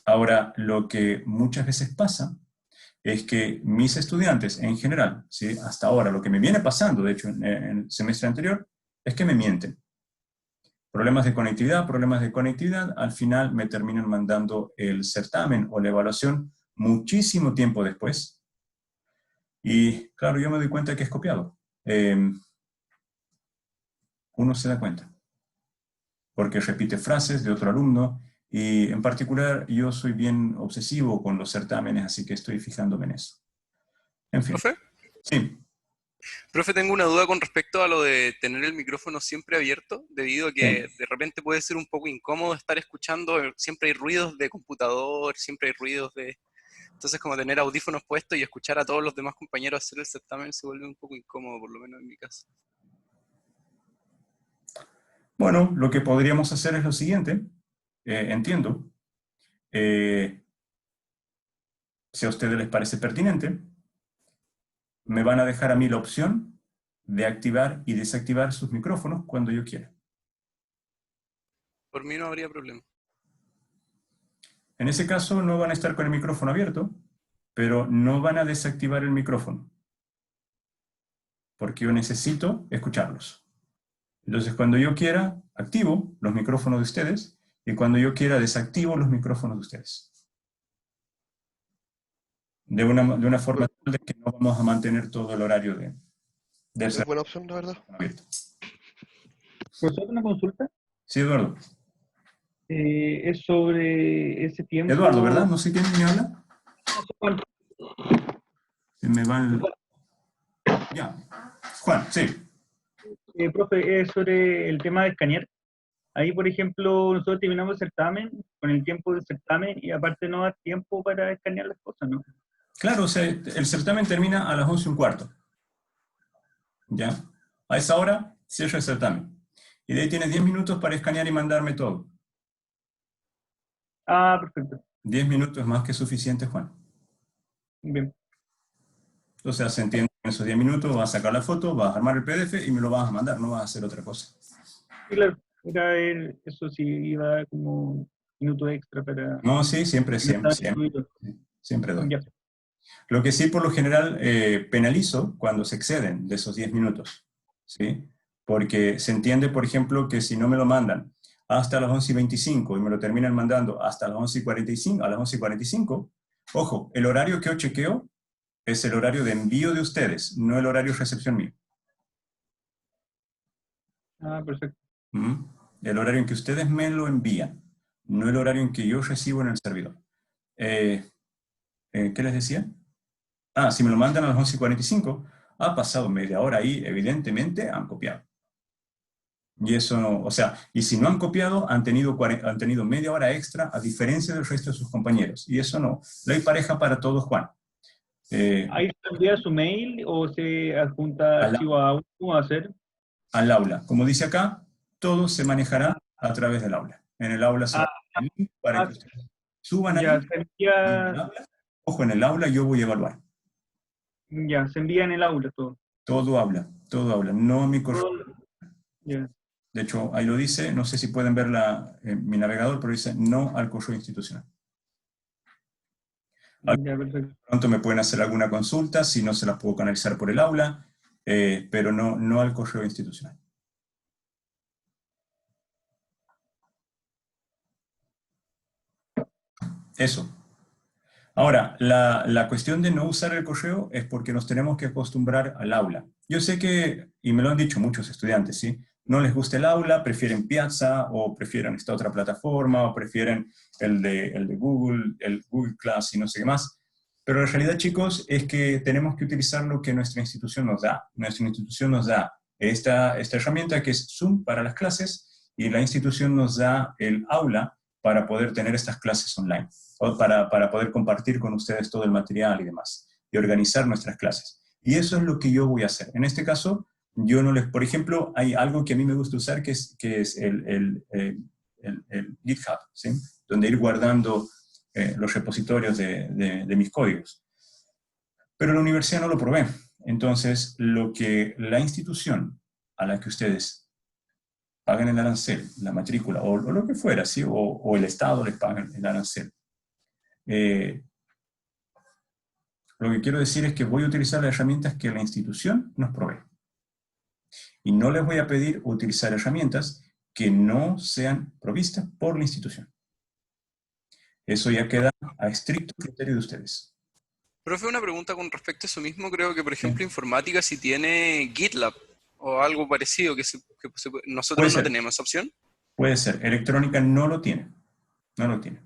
Ahora, lo que muchas veces pasa es que mis estudiantes en general, ¿sí? Hasta ahora, lo que me viene pasando, de hecho, en el semestre anterior, es que me mienten. Problemas de conectividad, al final me terminan mandando el certamen o la evaluación muchísimo tiempo después. Y claro, yo me doy cuenta que es copiado. Uno se da cuenta. Porque repite frases de otro alumno, y en particular yo soy bien obsesivo con los certámenes, así que estoy fijándome en eso. En fin. ¿Profe? Sí. Profe, tengo una duda con respecto a lo de tener el micrófono siempre abierto, debido a que Sí. de repente puede ser un poco incómodo estar escuchando, siempre hay ruidos de computador, siempre hay ruidos de... Entonces, como tener audífonos puestos y escuchar a todos los demás compañeros hacer el certamen se vuelve un poco incómodo, por lo menos en mi caso. Bueno, lo que podríamos hacer es lo siguiente. Entiendo. Si a ustedes les parece pertinente, me van a dejar a mí la opción de activar y desactivar sus micrófonos cuando yo quiera. Por mí no habría problema. En ese caso no van a estar con el micrófono abierto, pero no van a desactivar el micrófono, porque yo necesito escucharlos. Entonces, cuando yo quiera, activo los micrófonos de ustedes, y cuando yo quiera, desactivo los micrófonos de ustedes. De una forma tal de que no vamos a mantener todo el horario del Es buena opción, la verdad. abierto. Profesor, una consulta. Sí, Eduardo. Es sobre ese tiempo. Eduardo, ¿verdad? No sé quién me habla. Juan, Se me va el... Ya. Juan, sí. profe, es sobre el tema de escanear. Ahí, por ejemplo, nosotros terminamos el certamen con el tiempo del certamen y aparte no da tiempo para escanear las cosas, ¿no? Claro, o sea, el certamen termina a las 11:15. ¿Ya? A esa hora cierra el certamen. Y de ahí tienes 10 minutos para escanear y mandarme todo. Ah, perfecto. 10 minutos es más que suficiente, Juan. Bien. O sea, se entiende que en esos 10 minutos vas a sacar la foto, vas a armar el PDF y me lo vas a mandar, no vas a hacer otra cosa. Sí, claro. Eso sí iba como un minuto extra para... No, sí, siempre doy. Ya. Lo que sí, por lo general, penalizo cuando se exceden de esos 10 minutos, ¿sí? Porque se entiende, por ejemplo, que si no me lo mandan hasta las 11:25 y me lo terminan mandando hasta las 11:45, ojo, el horario que yo chequeo es el horario de envío de ustedes, no el horario de recepción mío. Ah, perfecto. El horario en que ustedes me lo envían, no el horario en que yo recibo en el servidor. ¿Qué les decía? Si me lo mandan a las 11:45, ha pasado media hora ahí, evidentemente han copiado. Y eso no, o sea, y si no han copiado, han tenido media hora extra, a diferencia del resto de sus compañeros. Y eso no. Ley pareja para todos, Juan. ¿Ahí se envía su mail o se adjunta archivo a uno? ¿Cómo va a ser? Al aula. Como dice acá, todo se manejará a través del aula. En el aula se va a dar el link para que ustedes suban ahí. Ya, se envía, Ojo, en el aula yo voy a evaluar. ya, se envía en el aula todo. Todo habla, no mi correo. Ya. De hecho, ahí lo dice, no sé si pueden ver mi navegador, pero dice no al correo institucional. Ya, perfecto. Pronto me pueden hacer alguna consulta, si no se las puedo canalizar por el aula, pero no al correo institucional. Eso. Ahora, la cuestión de no usar el correo es porque nos tenemos que acostumbrar al aula. Yo sé que, y me lo han dicho muchos estudiantes, ¿sí? No les gusta el aula, prefieren Piazza, o prefieren esta otra plataforma, o prefieren el de Google, el Google Class y no sé qué más. Pero la realidad, chicos, es que tenemos que utilizar lo que nuestra institución nos da. Nuestra institución nos da esta herramienta que es Zoom para las clases, y la institución nos da el aula para poder tener estas clases online, o para poder compartir con ustedes todo el material y demás, y organizar nuestras clases. Y eso es lo que yo voy a hacer. En este caso, yo no les, por ejemplo, hay algo que a mí me gusta usar que es el GitHub, ¿sí? Donde ir guardando los repositorios de mis códigos. Pero la universidad no lo provee. Entonces, lo que la institución a la que ustedes pagan el arancel, la matrícula, o lo que fuera, ¿sí? O el Estado les paga el arancel, Lo que quiero decir es que voy a utilizar las herramientas que la institución nos provee. Y no les voy a pedir utilizar herramientas que no sean provistas por la institución. Eso ya queda a estricto criterio de ustedes. Profe, una pregunta con respecto a eso mismo. Creo que, por ejemplo, informática si tiene GitLab o algo parecido, nosotros no tenemos esa opción. Puede ser. Electrónica no lo tiene. No lo tiene.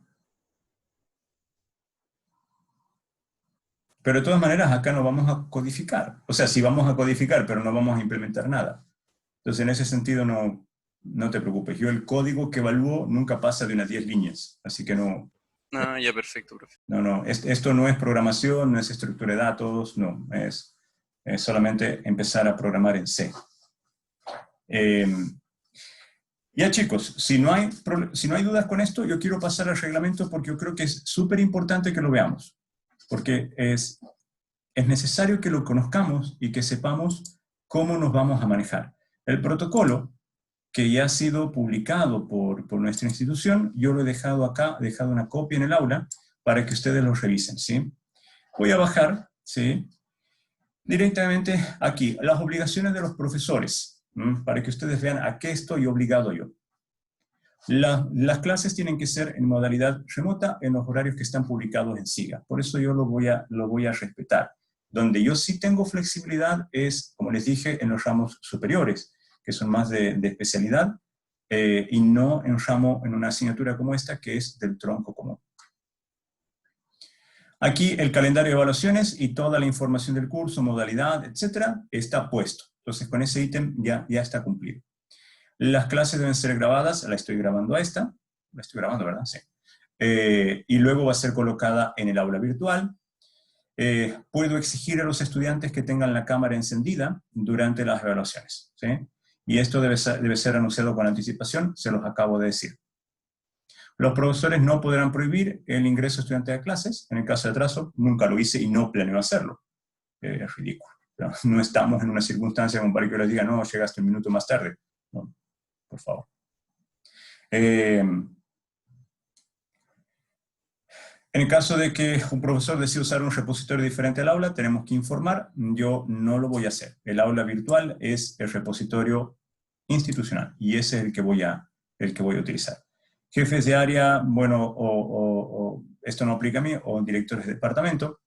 Pero de todas maneras, acá no vamos a codificar. O sea, sí vamos a codificar, pero no vamos a implementar nada. Entonces, en ese sentido, no te preocupes. Yo el código que evalúo nunca pasa de unas 10 líneas. Así que no... Ah, ya, perfecto, profe. No, esto no es programación, no es estructura de datos, no. Es solamente empezar a programar en C. Ya, chicos, si no hay dudas con esto, yo quiero pasar al reglamento porque yo creo que es súper importante que lo veamos. Porque es necesario que lo conozcamos y que sepamos cómo nos vamos a manejar. El protocolo, que ya ha sido publicado por nuestra institución, yo lo he dejado acá, he dejado una copia en el aula para que ustedes lo revisen, ¿sí? Voy a bajar, ¿sí? Directamente aquí, las obligaciones de los profesores, para que ustedes vean a qué estoy obligado yo. Las clases tienen que ser en modalidad remota en los horarios que están publicados en SIGA. Por eso yo lo voy a respetar. Donde yo sí tengo flexibilidad es, como les dije, en los ramos superiores, que son más de especialidad, y no en una asignatura como esta, que es del tronco común. Aquí el calendario de evaluaciones y toda la información del curso, modalidad, etcétera, está puesto. Entonces, con ese ítem ya está cumplido. Las clases deben ser grabadas, la estoy grabando a esta, la estoy grabando, ¿verdad? Sí. Y luego va a ser colocada en el aula virtual. Puedo exigir a los estudiantes que tengan la cámara encendida durante las evaluaciones, ¿sí? Y esto debe ser anunciado con anticipación, se los acabo de decir. Los profesores no podrán prohibir el ingreso estudiante a clases. En el caso de atraso, nunca lo hice y no planeo hacerlo. Es ridículo. No estamos en una circunstancia como para que yo les diga, no, llegaste un minuto más tarde. No, por favor. En el caso de que un profesor decida usar un repositorio diferente al aula, tenemos que informar. Yo no lo voy a hacer. El aula virtual es el repositorio institucional y ese es el que voy a utilizar. Jefes de área, bueno, esto no aplica a mí, o directores de departamento.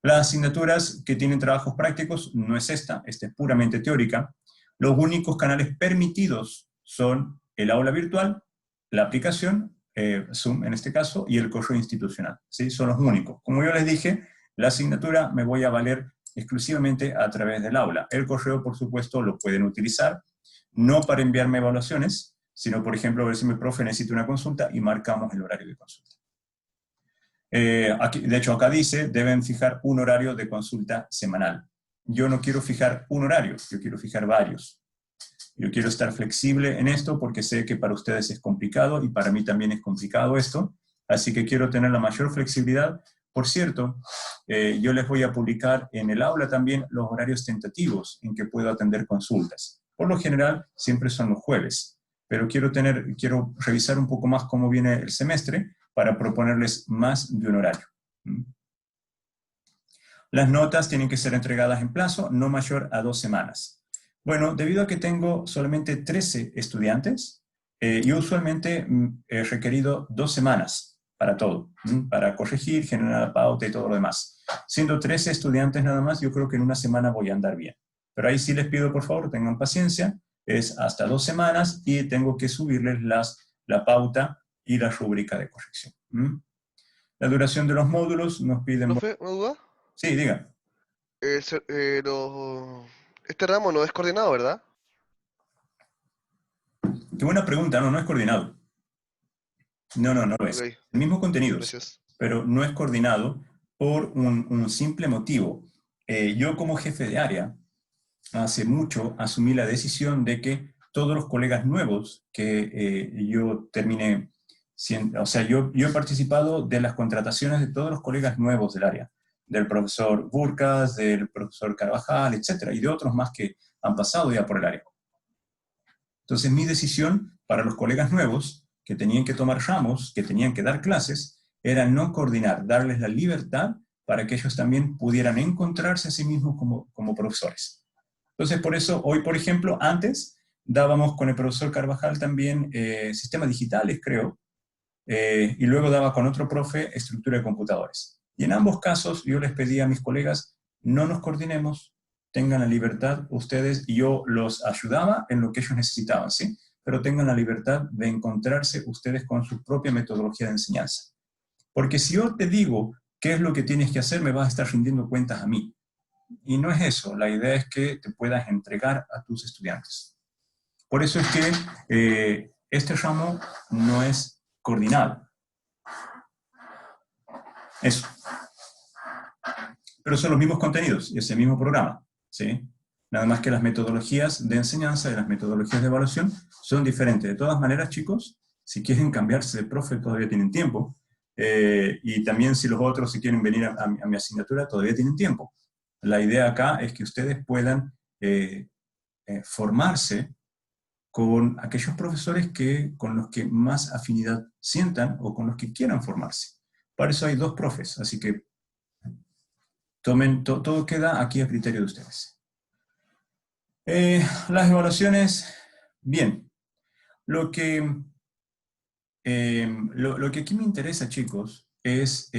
Las asignaturas que tienen trabajos prácticos no es esta es puramente teórica. Los únicos canales permitidos son el aula virtual, la aplicación, Zoom en este caso, y el correo institucional, ¿sí? Son los únicos. Como yo les dije, la asignatura me voy a valer exclusivamente a través del aula. El correo, por supuesto, lo pueden utilizar, no para enviarme evaluaciones, sino, por ejemplo, a ver si mi profe necesita una consulta y marcamos el horario de consulta. Aquí, de hecho, acá dice, deben fijar un horario de consulta semanal. Yo no quiero fijar un horario, yo quiero fijar varios. Yo quiero estar flexible en esto porque sé que para ustedes es complicado y para mí también es complicado esto, así que quiero tener la mayor flexibilidad. Por cierto, yo les voy a publicar en el aula también los horarios tentativos en que puedo atender consultas. Por lo general, siempre son los jueves, pero quiero revisar un poco más cómo viene el semestre para proponerles más de un horario. Las notas tienen que ser entregadas en plazo no mayor a 2 semanas. Bueno, debido a que tengo solamente 13 estudiantes, yo usualmente he requerido 2 semanas para todo, para corregir, generar la pauta y todo lo demás. Siendo 13 estudiantes nada más, yo creo que en una semana voy a andar bien. Pero ahí sí les pido, por favor, tengan paciencia, es hasta 2 semanas y tengo que subirles la pauta y la rúbrica de corrección. La duración de los módulos nos piden... ¿Profe, una duda? Sí, diga. Este ramo no es coordinado, ¿verdad? Qué buena pregunta, no es coordinado. No lo es. Ok, El mismo contenido, gracias. pero no es coordinado por un simple motivo. Yo como jefe de área, hace mucho asumí la decisión de que todos los colegas nuevos que yo terminé, o sea, yo he participado de las contrataciones de todos los colegas nuevos del área, del profesor Burkas, del profesor Carvajal, etcétera, y de otros más que han pasado ya por el área. Entonces mi decisión para los colegas nuevos que tenían que tomar ramos, que tenían que dar clases, era no coordinar, darles la libertad para que ellos también pudieran encontrarse a sí mismos como profesores. Entonces, por eso, hoy, por ejemplo, antes dábamos con el profesor Carvajal también sistemas digitales, creo, y luego daba con otro profe estructura de computadores. Y en ambos casos yo les pedí a mis colegas, no nos coordinemos, tengan la libertad ustedes, y yo los ayudaba en lo que ellos necesitaban, ¿sí? Pero tengan la libertad de encontrarse ustedes con su propia metodología de enseñanza. Porque si yo te digo qué es lo que tienes que hacer, me vas a estar rindiendo cuentas a mí. Y no es eso, la idea es que te puedas entregar a tus estudiantes. Por eso es que este ramo no es coordinado. Eso. Pero son los mismos contenidos y es el mismo programa, ¿sí? Nada más que las metodologías de enseñanza y las metodologías de evaluación son diferentes. De todas maneras, chicos, si quieren cambiarse de profe, todavía tienen tiempo. Y también si los otros si quieren venir a mi asignatura, todavía tienen tiempo. La idea acá es que ustedes puedan formarse con aquellos profesores con los que más afinidad sientan o con los que quieran formarse. Para eso hay 2 profes, así que todo queda aquí a criterio de ustedes. Las evaluaciones, bien. Lo que aquí me interesa, chicos, es,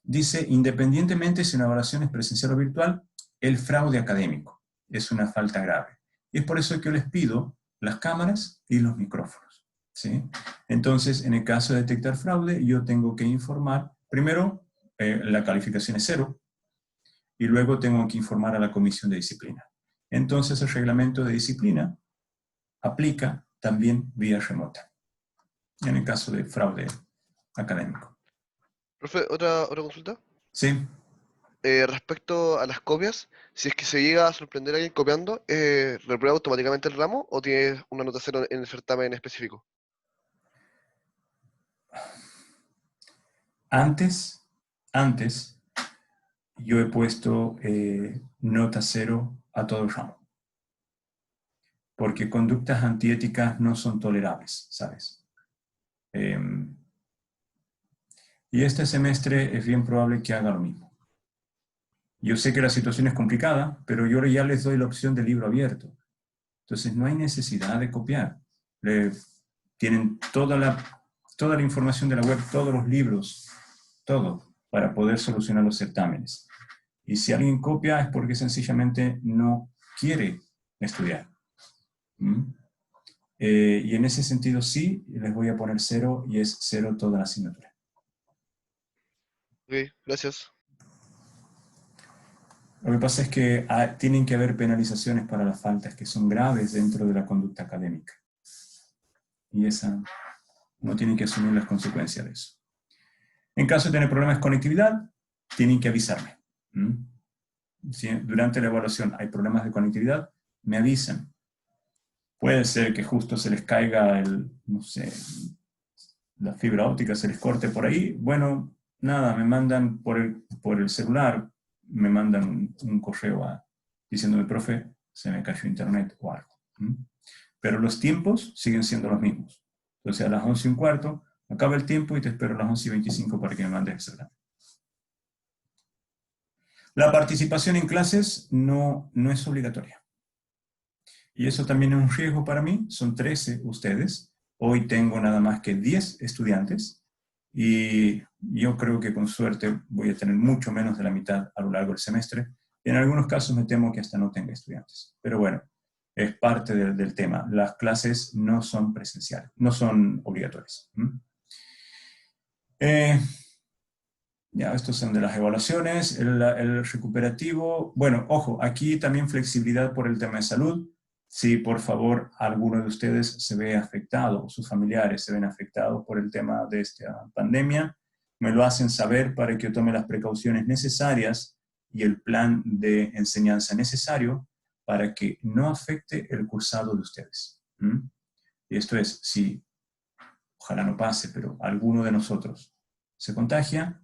dice, independientemente si una evaluación es presencial o virtual, el fraude académico es una falta grave. Y es por eso que yo les pido las cámaras y los micrófonos, ¿sí? Entonces, en el caso de detectar fraude, yo tengo que informar, primero, la calificación es 0, y luego tengo que informar a la comisión de disciplina. Entonces, el reglamento de disciplina aplica también vía remota, en el caso de fraude académico. Profe, ¿otra consulta? Sí. Respecto a las copias, si es que se llega a sorprender a alguien copiando, ¿reprueba automáticamente el ramo o tiene una nota 0 en el certamen específico? Antes, yo he puesto nota 0 a todo el ramo. Porque conductas antiéticas no son tolerables, ¿sabes? Y este semestre es bien probable que haga lo mismo. Yo sé que la situación es complicada, pero yo ya les doy la opción de libro abierto. Entonces no hay necesidad de copiar. Tienen toda la información de la web, todos los libros, todo, para poder solucionar los certámenes. Y si alguien copia es porque sencillamente no quiere estudiar. Y en ese sentido sí, les voy a poner 0 y es 0 toda la asignatura. Ok, gracias. Lo que pasa es que tienen que haber penalizaciones para las faltas que son graves dentro de la conducta académica. Y uno tiene que asumir las consecuencias de eso. En caso de tener problemas de conectividad, tienen que avisarme. Si durante la evaluación hay problemas de conectividad, me avisan. Puede ser que justo se les caiga no sé, la fibra óptica, se les corte por ahí. Bueno, nada, me mandan por el celular, me mandan un correo diciéndome, profe, se me cayó internet o algo. Pero los tiempos siguen siendo los mismos. Entonces a las 11:15 acaba el tiempo y te espero a las 11:25 para que me mandes el celular. La participación en clases no es obligatoria. Y eso también es un riesgo para mí. Son 13 ustedes. Hoy tengo nada más que 10 estudiantes. Y yo creo que con suerte voy a tener mucho menos de la mitad a lo largo del semestre. En algunos casos me temo que hasta no tenga estudiantes. Pero bueno, es parte del tema. Las clases no son presenciales, no son obligatorias. Ya, estos son de las evaluaciones. El recuperativo, bueno, ojo, aquí también flexibilidad por el tema de salud. Si por favor alguno de ustedes se ve afectado o sus familiares se ven afectados por el tema de esta pandemia, me lo hacen saber para que yo tome las precauciones necesarias y el plan de enseñanza necesario para que no afecte el cursado de ustedes. Y esto es, si, ojalá no pase, pero alguno de nosotros se contagia,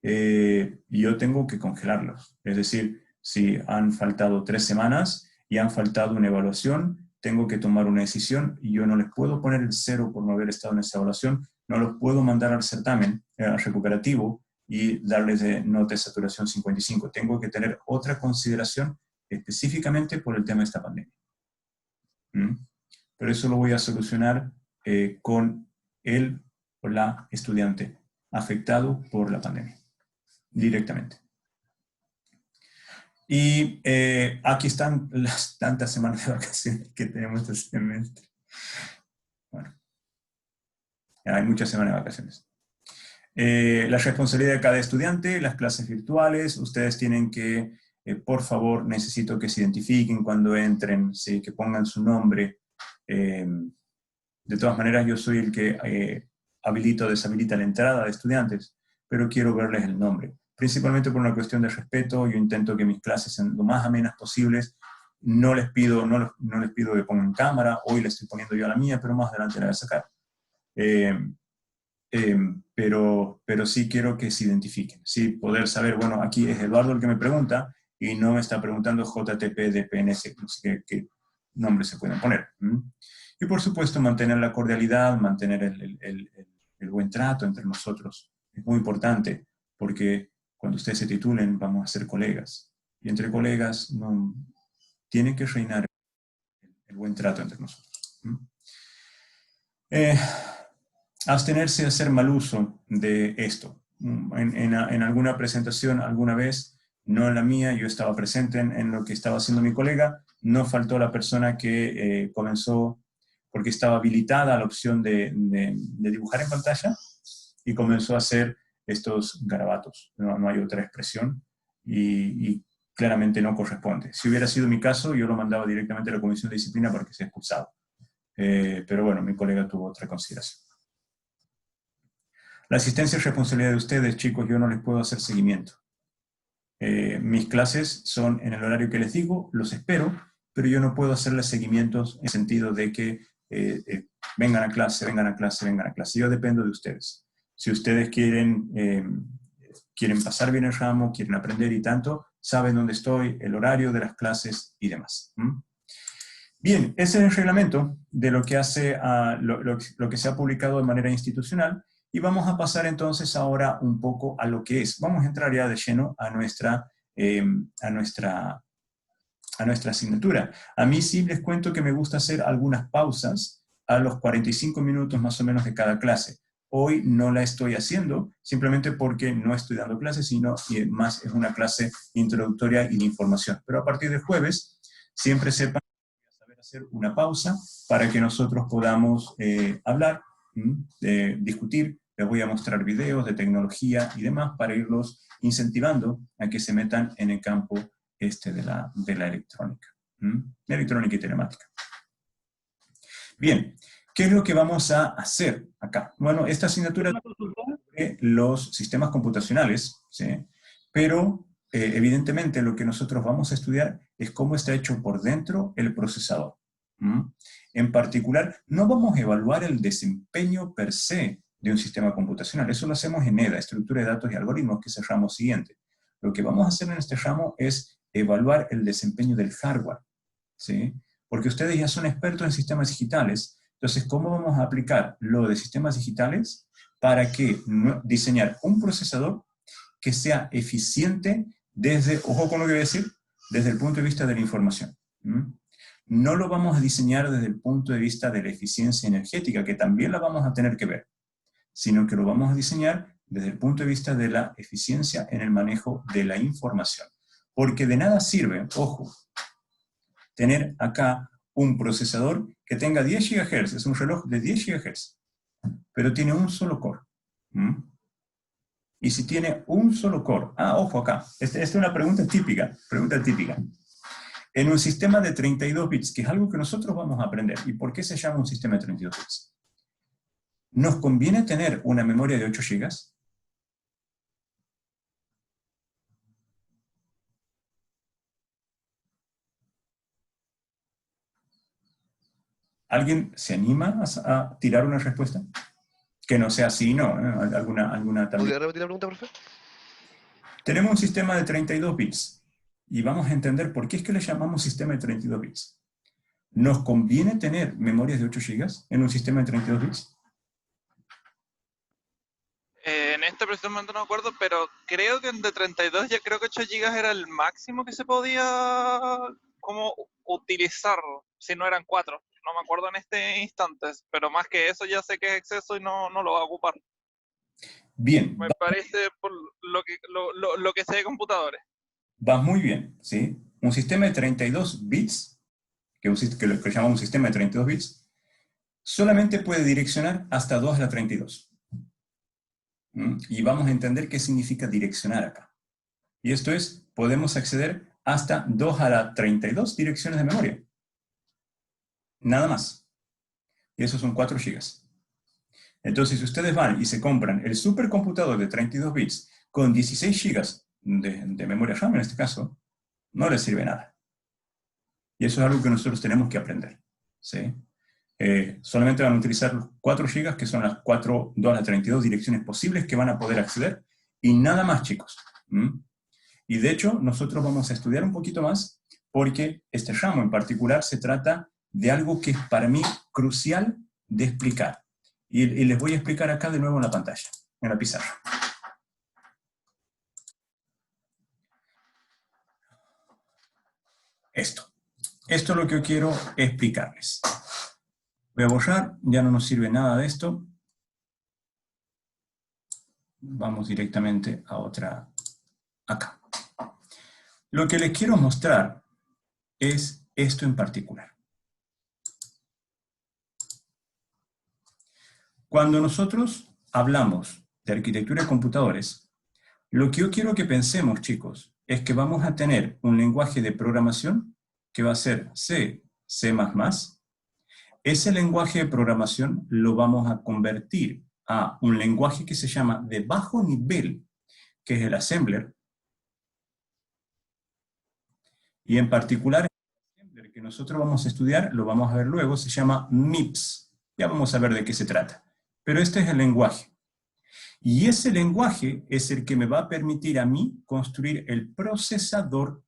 yo tengo que congelarlos. Es decir, si han faltado 3 semanas y han faltado una evaluación, tengo que tomar una decisión y yo no les puedo poner el 0 por no haber estado en esa evaluación, no los puedo mandar al certamen, al recuperativo, y darles de nota de saturación 55. Tengo que tener otra consideración específicamente por el tema de esta pandemia. Pero eso lo voy a solucionar con el o la estudiante afectado por la pandemia, directamente. Y aquí están las tantas semanas de vacaciones que tenemos este semestre. Bueno, hay muchas semanas de vacaciones. La responsabilidad de cada estudiante, las clases virtuales, ustedes tienen que, por favor, necesito que se identifiquen cuando entren, ¿sí? Que pongan su nombre. De todas maneras, yo soy el que habilita o deshabilita la entrada de estudiantes, pero quiero verles el nombre. Principalmente por una cuestión de respeto, yo intento que mis clases sean lo más amenas posibles. No les pido que pongan cámara, hoy le estoy poniendo yo a la mía, pero más adelante la voy a sacar. Pero sí quiero que se identifiquen, ¿sí? Poder saber, bueno, aquí es Eduardo el que me pregunta, y no me está preguntando JTP, DPNS, no sé qué nombres se pueden poner. Y por supuesto mantener la cordialidad, mantener el buen trato entre nosotros. Es muy importante, porque cuando ustedes se titulen vamos a ser colegas. Y entre colegas no, tiene que reinar el buen trato entre nosotros. Abstenerse de hacer mal uso de esto. En alguna presentación alguna vez, no en la mía, yo estaba presente en lo que estaba haciendo mi colega, no faltó la persona que comenzó, porque estaba habilitada la opción de dibujar en pantalla, y comenzó a hacer estos garabatos. No hay otra expresión, y claramente no corresponde. Si hubiera sido mi caso, yo lo mandaba directamente a la comisión de disciplina para que sea expulsado. Pero bueno, mi colega tuvo otra consideración. La asistencia es responsabilidad de ustedes, chicos, yo no les puedo hacer seguimiento. Mis clases son en el horario que les digo, los espero, pero yo no puedo hacerles seguimientos en el sentido de que vengan a clase, vengan a clase, vengan a clase. Yo dependo de ustedes. Si ustedes quieren pasar bien el ramo, quieren aprender y tanto, saben dónde estoy, el horario de las clases y demás. Bien, ese es el reglamento de lo que hace lo que se ha publicado de manera institucional, y vamos a pasar entonces ahora un poco a lo que es. Vamos a entrar ya de lleno a nuestra asignatura. A mí sí les cuento que me gusta hacer algunas pausas a los 45 minutos más o menos de cada clase. Hoy no la estoy haciendo, simplemente porque no estoy dando clases, sino más es una clase introductoria y de información. Pero a partir del jueves, siempre sepan saber hacer una pausa para que nosotros podamos hablar, discutir. Les voy a mostrar videos de tecnología y demás para irlos incentivando a que se metan en el campo de la electrónica. Electrónica y telemática. Bien, ¿qué es lo que vamos a hacer acá? Bueno, esta asignatura sobre los sistemas computacionales, ¿sí? Pero evidentemente lo que nosotros vamos a estudiar es cómo está hecho por dentro el procesador. En particular, no vamos a evaluar el desempeño per se de un sistema computacional. Eso lo hacemos en EDA, Estructura de Datos y Algoritmos, que es el ramo siguiente. Lo que vamos a hacer en este ramo es evaluar el desempeño del hardware, ¿sí? Porque ustedes ya son expertos en sistemas digitales. Entonces, ¿cómo vamos a aplicar lo de sistemas digitales para diseñar un procesador que sea eficiente desde, ojo con lo que voy a decir, desde el punto de vista de la información? No lo vamos a diseñar desde el punto de vista de la eficiencia energética, que también la vamos a tener que ver, sino que lo vamos a diseñar desde el punto de vista de la eficiencia en el manejo de la información. Porque de nada sirve, ojo, tener acá un procesador que tenga 10 GHz, es un reloj de 10 GHz, pero tiene un solo core. Y si tiene un solo core, ojo acá, esta es una pregunta típica. En un sistema de 32 bits, que es algo que nosotros vamos a aprender, ¿y por qué se llama un sistema de 32 bits? ¿Nos conviene tener una memoria de 8 GB? ¿Alguien se anima a tirar una respuesta? Que no sea sí, no. Alguna ¿Podría repetir la pregunta, profe? Tenemos un sistema de 32 bits y vamos a entender por qué es que le llamamos sistema de 32 bits. ¿Nos conviene tener memorias de 8 GB en un sistema de 32 bits? En este preciso momento no me acuerdo, pero creo que de 32 ya creo que 8 GB era el máximo que se podía como utilizar, si no eran 4. No me acuerdo en este instante, pero más que eso ya sé que es exceso y no lo va a ocupar. Bien, Me parece por lo que sé de computadores. va muy bien, ¿sí? Un sistema de 32 bits, que lo que llamamos un sistema de 32 bits, solamente puede direccionar hasta 2 a la 32. Y vamos a entender qué significa direccionar acá. Y esto es, podemos acceder hasta 2 a la 32 direcciones de memoria. Nada más. Y eso son 4 GB. Entonces, si ustedes van y se compran el supercomputador de 32 bits con 16 GB de memoria RAM, en este caso, no les sirve nada. Y eso es algo que nosotros tenemos que aprender, ¿sí? Solamente van a utilizar los 4 GB, que son las 4, 2 a la 32 direcciones posibles que van a poder acceder, y nada más, chicos. Y de hecho, nosotros vamos a estudiar un poquito más, porque este ramo en particular se trata de algo que es para mí crucial de explicar. Y les voy a explicar acá de nuevo en la pantalla, en la pizarra. Esto es lo que yo quiero explicarles. Voy a borrar, ya no nos sirve nada de esto. Vamos directamente a otra, acá. Lo que les quiero mostrar es esto en particular. Cuando nosotros hablamos de arquitectura de computadores, lo que yo quiero que pensemos, chicos, es que vamos a tener un lenguaje de programación que va a ser C, C++. Ese lenguaje de programación lo vamos a convertir a un lenguaje que se llama de bajo nivel, que es el assembler. Y en particular, el assembler que nosotros vamos a estudiar, lo vamos a ver luego, se llama MIPS. Ya vamos a ver de qué se trata. Pero este es el lenguaje. Y ese lenguaje es el que me va a permitir a mí construir el procesador.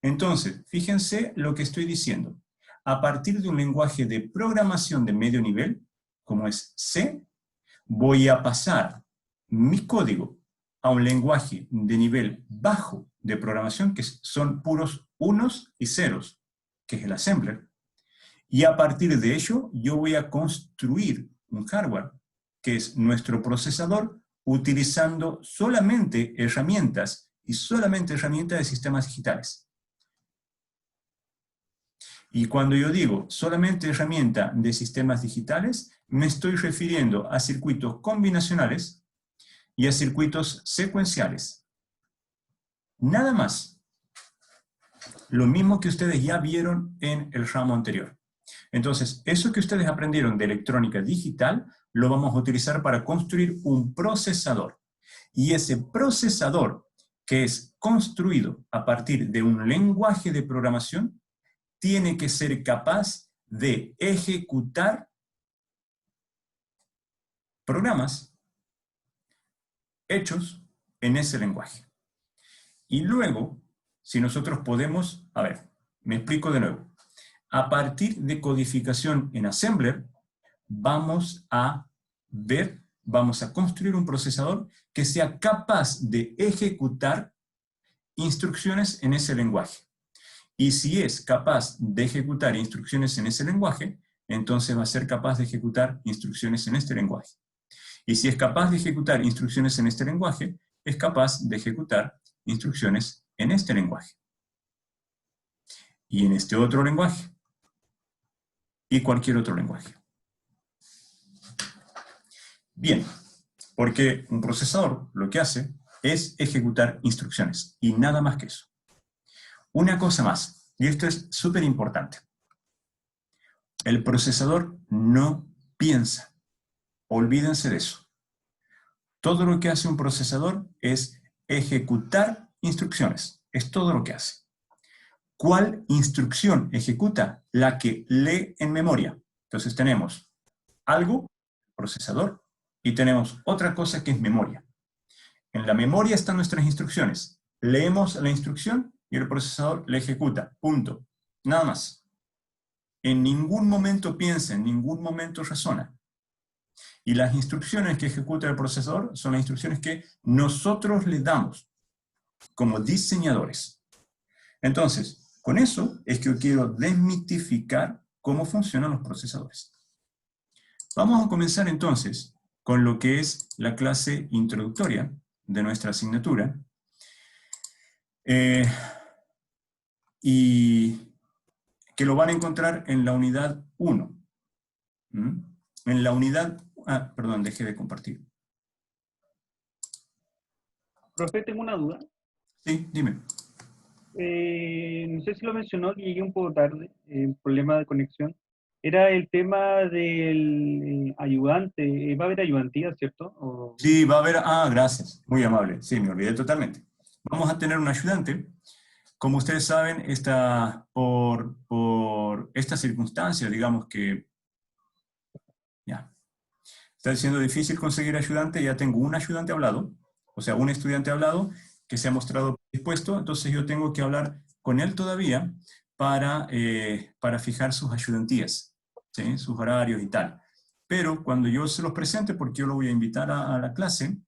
Entonces, fíjense lo que estoy diciendo. A partir de un lenguaje de programación de medio nivel, como es C, voy a pasar mi código a un lenguaje de nivel bajo de programación, que son puros unos y ceros, que es el assembler. Y a partir de ello, yo voy a construir un hardware, que es nuestro procesador, utilizando solamente herramientas, y solamente herramientas de sistemas digitales. Y cuando yo digo solamente herramienta de sistemas digitales, me estoy refiriendo a circuitos combinacionales y a circuitos secuenciales. Nada más. Lo mismo que ustedes ya vieron en el ramo anterior. Entonces, eso que ustedes aprendieron de electrónica digital, lo vamos a utilizar para construir un procesador. Y ese procesador, que es construido a partir de un lenguaje de programación, tiene que ser capaz de ejecutar programas hechos en ese lenguaje. Y luego, si nosotros podemos, a ver, me explico de nuevo. A partir de codificación en Assembler, vamos a construir un procesador que sea capaz de ejecutar instrucciones en ese lenguaje. Y si es capaz de ejecutar instrucciones en ese lenguaje, entonces va a ser capaz de ejecutar instrucciones en este lenguaje. Y si es capaz de ejecutar instrucciones en este lenguaje, es capaz de ejecutar instrucciones en este lenguaje. Y en este otro lenguaje. Y cualquier otro lenguaje. Bien, porque un procesador lo que hace es ejecutar instrucciones. Y nada más que eso. Una cosa más, y esto es súper importante. El procesador no piensa. Olvídense de eso. Todo lo que hace un procesador es ejecutar instrucciones. Es todo lo que hace. ¿Cuál instrucción ejecuta? La que lee en memoria. Entonces tenemos algo, procesador, y tenemos otra cosa que es memoria. En la memoria están nuestras instrucciones. Leemos la instrucción y el procesador la ejecuta. Punto. Nada más. En ningún momento piensa, en ningún momento razona. Y las instrucciones que ejecuta el procesador son las instrucciones que nosotros le damos como diseñadores. Entonces, con eso es que yo quiero desmitificar cómo funcionan los procesadores. Vamos a comenzar entonces con lo que es la clase introductoria de nuestra asignatura. Y que lo van a encontrar en la unidad 1. En la unidad... perdón, dejé de compartir. Profe, tengo una duda. Sí, dime. No sé si lo mencionó, que llegué un poco tarde, problema de conexión. Era el tema del ayudante. Va a haber ayudantía, ¿cierto? ¿O... Sí, va a haber... gracias. Muy amable. Sí, me olvidé totalmente. Vamos a tener un ayudante. Como ustedes saben, por esta circunstancia, digamos que... Ya. Está siendo difícil conseguir ayudante. Ya tengo un ayudante hablado. O sea, un estudiante hablado que se ha mostrado dispuesto. Entonces yo tengo que hablar con él todavía para fijar sus ayudantías, ¿sí? Sus horarios y tal. Pero cuando yo se los presente, porque yo lo voy a invitar a la clase,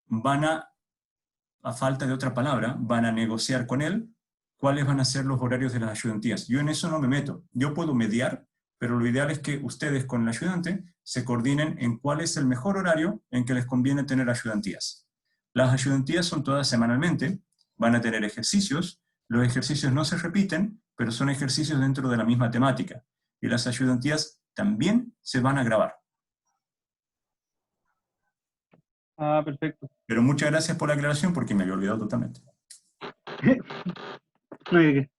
van a falta de otra palabra, van a negociar con él cuáles van a ser los horarios de las ayudantías. Yo en eso no me meto. Yo puedo mediar, pero lo ideal es que ustedes con el ayudante se coordinen en cuál es el mejor horario en que les conviene tener ayudantías. Las ayudantías son todas semanalmente, van a tener ejercicios, los ejercicios no se repiten, pero son ejercicios dentro de la misma temática. Y las ayudantías también se van a grabar. Perfecto. Pero muchas gracias por la aclaración porque me había olvidado totalmente. No hay de qué.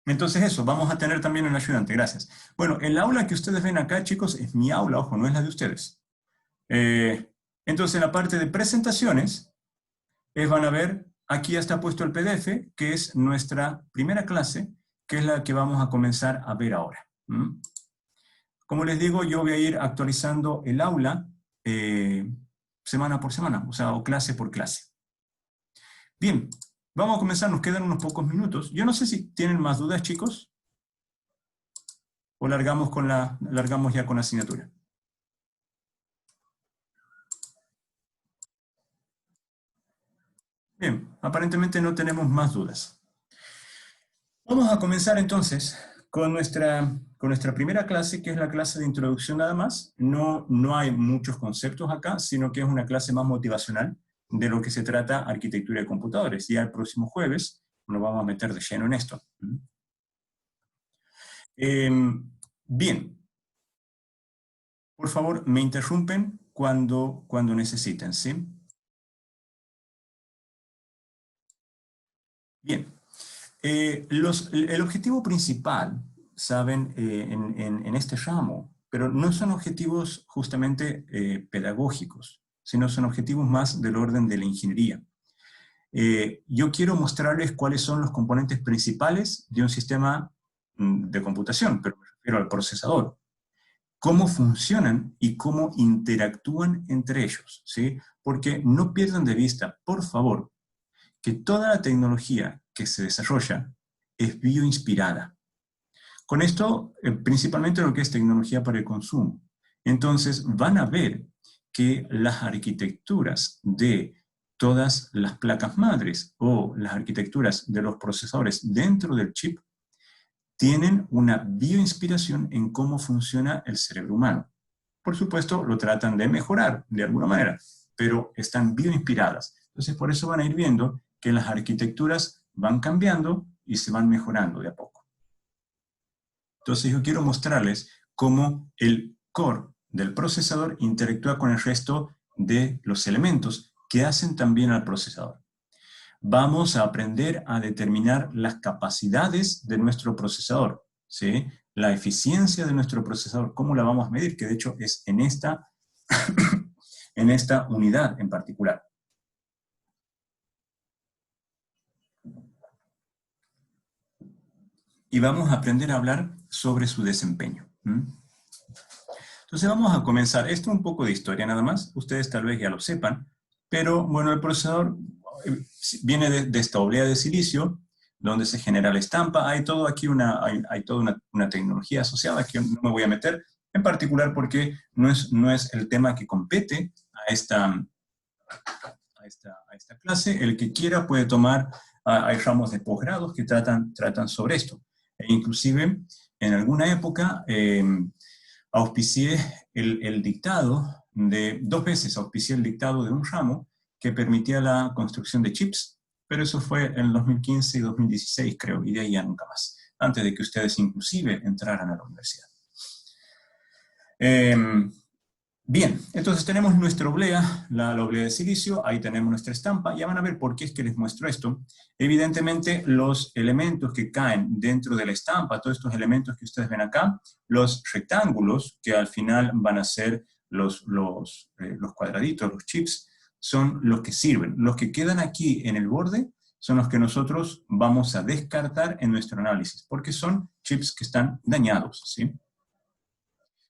Entonces eso, vamos a tener también un ayudante, gracias. Bueno, el aula que ustedes ven acá, chicos, es mi aula, ojo, no es la de ustedes. Entonces en la parte de presentaciones, van a ver, aquí ya está puesto el PDF, que es nuestra primera clase, que es la que vamos a comenzar a ver ahora. Como les digo, yo voy a ir actualizando el aula semana por semana, o sea, o clase por clase. Bien, vamos a comenzar, nos quedan unos pocos minutos. Yo no sé si tienen más dudas, chicos, o largamos ya con la asignatura. Bien, aparentemente no tenemos más dudas. Vamos a comenzar entonces con nuestra primera clase, que es la clase de introducción nada más. No hay muchos conceptos acá, sino que es una clase más motivacional de lo que se trata arquitectura de computadores. Ya el próximo jueves nos vamos a meter de lleno en esto. Bien. Por favor, me interrumpen cuando necesiten, ¿sí? Bien. El objetivo principal, saben, en este ramo, pero no son objetivos justamente pedagógicos, sino son objetivos más del orden de la ingeniería. Yo quiero mostrarles cuáles son los componentes principales de un sistema de computación, pero me refiero al procesador. Cómo funcionan y cómo interactúan entre ellos, ¿sí? Porque no pierdan de vista, por favor, que toda la tecnología que se desarrolla es bioinspirada. Con esto, principalmente lo que es tecnología para el consumo. Entonces, van a ver que las arquitecturas de todas las placas madres o las arquitecturas de los procesadores dentro del chip tienen una bioinspiración en cómo funciona el cerebro humano. Por supuesto, lo tratan de mejorar de alguna manera, pero están bioinspiradas. Entonces, por eso van a ir viendo que las arquitecturas van cambiando y se van mejorando de a poco. Entonces yo quiero mostrarles cómo el core del procesador interactúa con el resto de los elementos que hacen también al procesador. Vamos a aprender a determinar las capacidades de nuestro procesador, ¿sí? La eficiencia de nuestro procesador, cómo la vamos a medir, que de hecho es en esta, en esta unidad en particular. Y vamos a aprender a hablar sobre su desempeño. Entonces vamos a comenzar. Esto es un poco de historia nada más. Ustedes tal vez ya lo sepan. Pero bueno, el procesador viene de esta oblea de silicio, donde se genera la estampa. Hay todo aquí hay toda una tecnología asociada que no me voy a meter. en particular porque no es el tema que compete a esta clase. El que quiera puede tomar, hay ramos de posgrados que tratan sobre esto. E inclusive, en alguna época, auspicié el dictado dos veces auspicié el dictado de un ramo que permitía la construcción de chips, pero eso fue en el 2015 y 2016, creo, y de ahí ya nunca más, antes de que ustedes inclusive entraran a la universidad. Bien, entonces tenemos nuestra oblea, la oblea de silicio, ahí tenemos nuestra estampa. Ya van a ver por qué es que les muestro esto. Evidentemente, los elementos que caen dentro de la estampa, todos estos elementos que ustedes ven acá, los rectángulos, que al final van a ser los cuadraditos, los chips, son los que sirven. Los que quedan aquí en el borde son los que nosotros vamos a descartar en nuestro análisis, porque son chips que están dañados, ¿sí?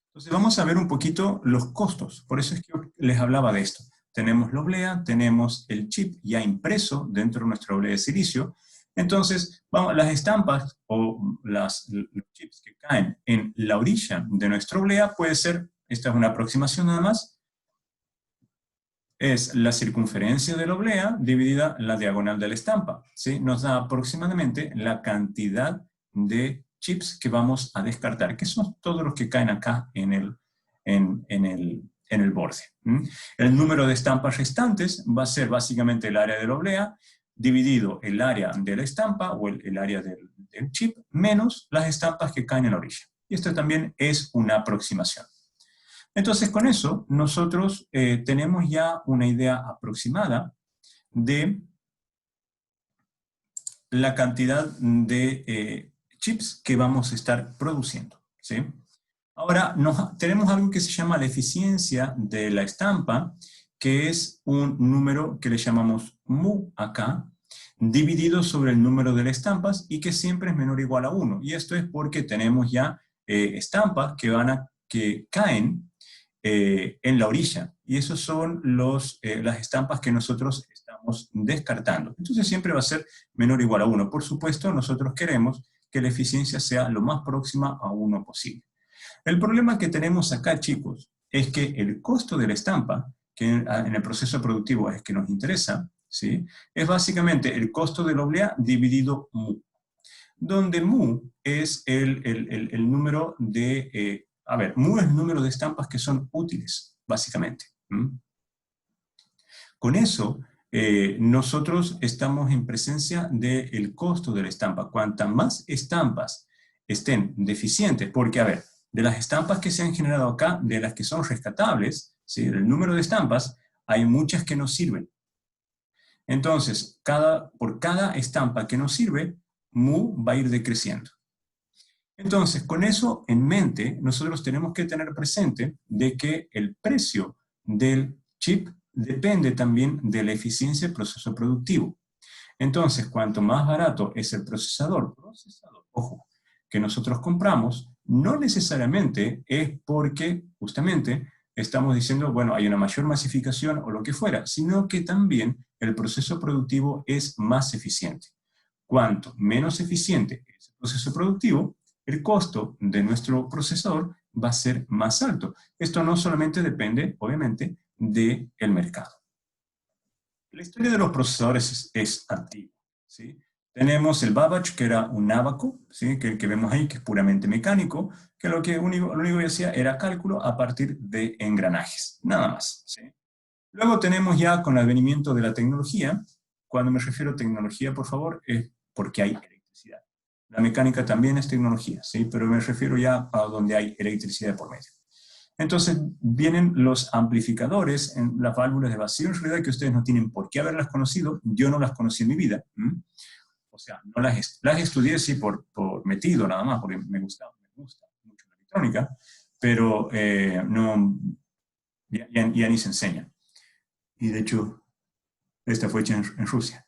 Entonces vamos a ver un poquito los costos, por eso es que les hablaba de esto. Tenemos la oblea, tenemos el chip ya impreso dentro de nuestra oblea de silicio. Entonces, las estampas o los chips que caen en la orilla de nuestra oblea puede ser, esta es una aproximación nada más, es la circunferencia de la oblea dividida la diagonal de la estampa, ¿sí? Nos da aproximadamente la cantidad de chips que vamos a descartar, que son todos los que caen acá en el borde. El número de estampas restantes va a ser básicamente el área de la oblea, dividido el área de la estampa, o el área del chip, menos las estampas que caen en la orilla. Y esto también es una aproximación. Entonces, con eso, nosotros tenemos ya una idea aproximada de la cantidad de chips que vamos a estar produciendo, ¿sí? Ahora, tenemos algo que se llama la eficiencia de la estampa, que es un número que le llamamos mu acá, dividido sobre el número de las estampas, y que siempre es menor o igual a 1. Y esto es porque tenemos ya estampas que caen en la orilla, y esos son las estampas que nosotros estamos descartando. Entonces siempre va a ser menor o igual a 1. Por supuesto, nosotros queremos que la eficiencia sea lo más próxima a 1 posible. El problema que tenemos acá, chicos, es que el costo de la estampa, que en el proceso productivo es que nos interesa, ¿sí? Es básicamente el costo de la oblea dividido mu, donde mu es el número de... mu es el número de estampas que son útiles, básicamente. Con eso, nosotros estamos en presencia del costo de la estampa. Cuantas más estampas estén deficientes, porque, a ver, de las estampas que se han generado acá, de las que son rescatables, ¿sí? Del número de estampas, hay muchas que no sirven. Entonces, por cada estampa que nos sirve, mu va a ir decreciendo. Entonces, con eso en mente, nosotros tenemos que tener presente de que el precio del chip depende también de la eficiencia del proceso productivo. Entonces, cuanto más barato es el procesador, ojo, que nosotros compramos, no necesariamente es porque justamente estamos diciendo, bueno, hay una mayor masificación o lo que fuera, sino que también el proceso productivo es más eficiente. Cuanto menos eficiente es el proceso productivo, el costo de nuestro procesador va a ser más alto. Esto no solamente depende, obviamente, del mercado. La historia de los procesadores es antigua, ¿sí? Tenemos el Babbage, que era un ábaco, ¿sí? que vemos ahí, que es puramente mecánico, que lo único que hacía era cálculo a partir de engranajes, nada más, ¿sí? Luego tenemos ya con el advenimiento de la tecnología. Cuando me refiero a tecnología, por favor, es porque hay electricidad. La mecánica también es tecnología, ¿sí? Pero me refiero ya a donde hay electricidad por medio. Entonces vienen los amplificadores, en las válvulas de vacío, en realidad que ustedes no tienen por qué haberlas conocido, yo no las conocí en mi vida. O sea, no las estudié sí por metido nada más, porque me gusta mucho la electrónica, pero no, ya ni se enseña. Y de hecho, esta fue hecha en Rusia.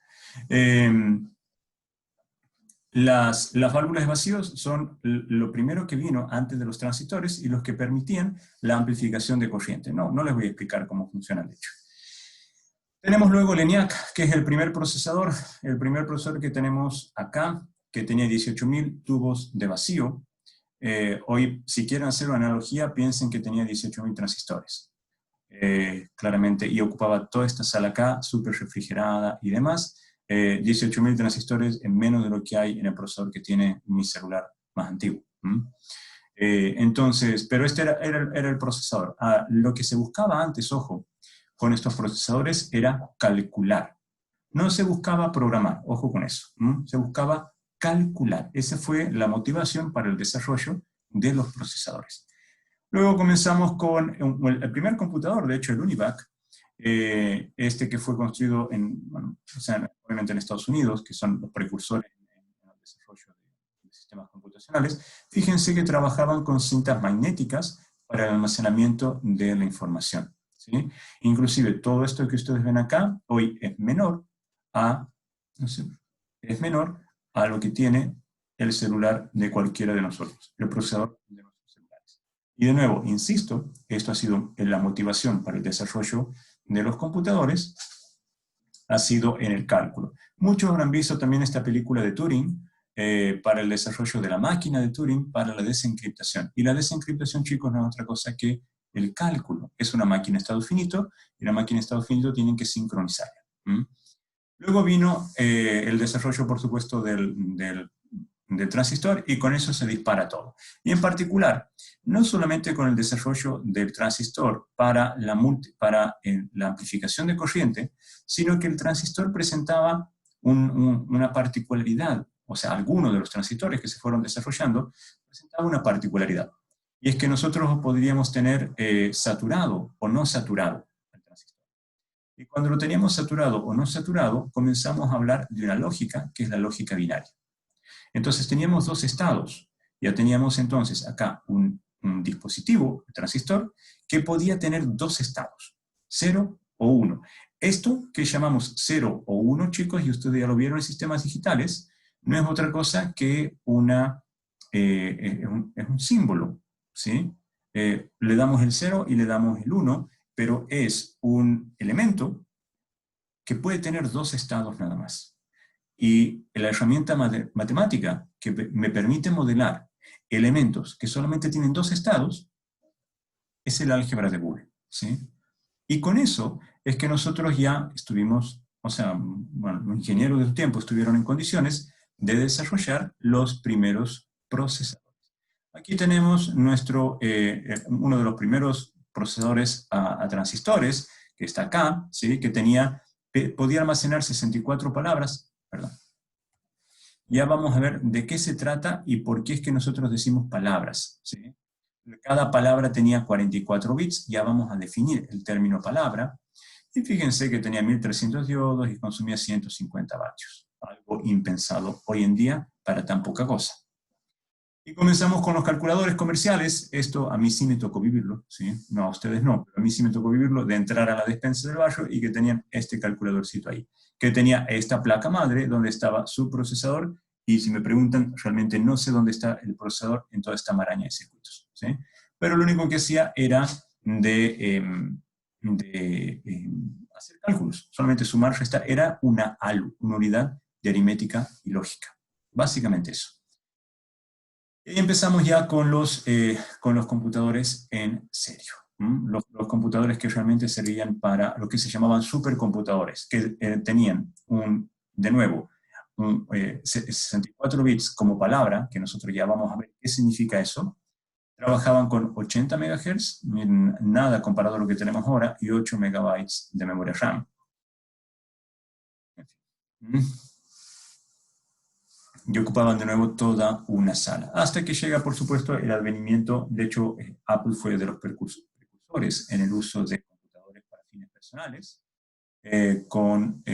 Las válvulas de vacío son lo primero que vino antes de los transistores y los que permitían la amplificación de corriente. No les voy a explicar cómo funciona de hecho. Tenemos luego el ENIAC, que es el primer procesador que tenemos acá, que tenía 18.000 tubos de vacío. hoy, si quieren hacer una analogía, piensen que tenía 18.000 transistores. Claramente, y ocupaba toda esta sala acá, súper refrigerada y demás. 18.000 transistores en menos de lo que hay en el procesador que tiene mi celular más antiguo. Entonces, pero este era el procesador. Lo que se buscaba antes, ojo, con estos procesadores era calcular. No se buscaba programar, ojo con eso. Se buscaba calcular. Esa fue la motivación para el desarrollo de los procesadores. Luego comenzamos con el primer computador, de hecho el UNIVAC, este que fue construido obviamente en Estados Unidos, que son los precursores en el desarrollo de sistemas computacionales. Fíjense que trabajaban con cintas magnéticas para el almacenamiento de la información, ¿sí? Inclusive todo esto que ustedes ven acá hoy es menor a lo que tiene el celular de cualquiera de nosotros, el procesador de nuestros celulares. Y de nuevo, insisto, esto ha sido la motivación para el desarrollo de los computadores, ha sido en el cálculo. Muchos habrán visto también esta película de Turing, para el desarrollo de la máquina de Turing para la desencriptación. Y la desencriptación, chicos, no es otra cosa que el cálculo. Es una máquina de estado finito, y la máquina de estado finito tienen que sincronizarla. Luego vino el desarrollo, por supuesto, del transistor, y con eso se dispara todo. Y en particular, no solamente con el desarrollo del transistor para la amplificación de corriente, sino que el transistor presentaba una particularidad, o sea, algunos de los transistores que se fueron desarrollando presentaban una particularidad. Y es que nosotros podríamos tener saturado o no saturado el transistor. Y cuando lo teníamos saturado o no saturado, comenzamos a hablar de una lógica, que es la lógica binaria. Entonces teníamos dos estados. Ya teníamos entonces acá un dispositivo, el transistor, que podía tener dos estados, 0 o 1. Esto que llamamos 0 o 1, chicos, y ustedes ya lo vieron en sistemas digitales, no es otra cosa que es un símbolo, ¿sí? Le damos el 0 y le damos el 1, pero es un elemento que puede tener dos estados nada más. Y la herramienta matemática que me permite modelar elementos que solamente tienen dos estados es el álgebra de Boole, ¿sí? Y con eso es que nosotros ya estuvimos, los ingenieros de su tiempo estuvieron en condiciones de desarrollar los primeros procesadores. Aquí tenemos uno de los primeros procesadores a transistores, que está acá, ¿sí? Que podía almacenar 64 palabras, perdón. Ya vamos a ver de qué se trata y por qué es que nosotros decimos palabras, ¿sí? Cada palabra tenía 44 bits, ya vamos a definir el término palabra, y fíjense que tenía 1300 diodos y consumía 150 vatios, algo impensado hoy en día para tan poca cosa. Y comenzamos con los calculadores comerciales. Esto a mí sí me tocó vivirlo, ¿sí? No, a ustedes no, pero a mí sí me tocó vivirlo, de entrar a la despensa del barrio y que tenían este calculadorcito ahí, que tenía esta placa madre donde estaba su procesador, y si me preguntan, realmente no sé dónde está el procesador en toda esta maraña de circuitos, ¿sí? Pero lo único que hacía era hacer cálculos, solamente sumar, restar, era una ALU, una unidad de aritmética y lógica, básicamente eso. Y empezamos ya con los computadores en serio. Los computadores que realmente servían para lo que se llamaban supercomputadores, que tenían, de nuevo, 64 bits como palabra, que nosotros ya vamos a ver qué significa eso. Trabajaban con 80 MHz, nada comparado a lo que tenemos ahora, y 8 megabytes de memoria RAM. Y ocupaban de nuevo toda una sala. Hasta que llega, por supuesto, el advenimiento. De hecho, Apple fue de los precursores en el uso de computadores para fines personales, con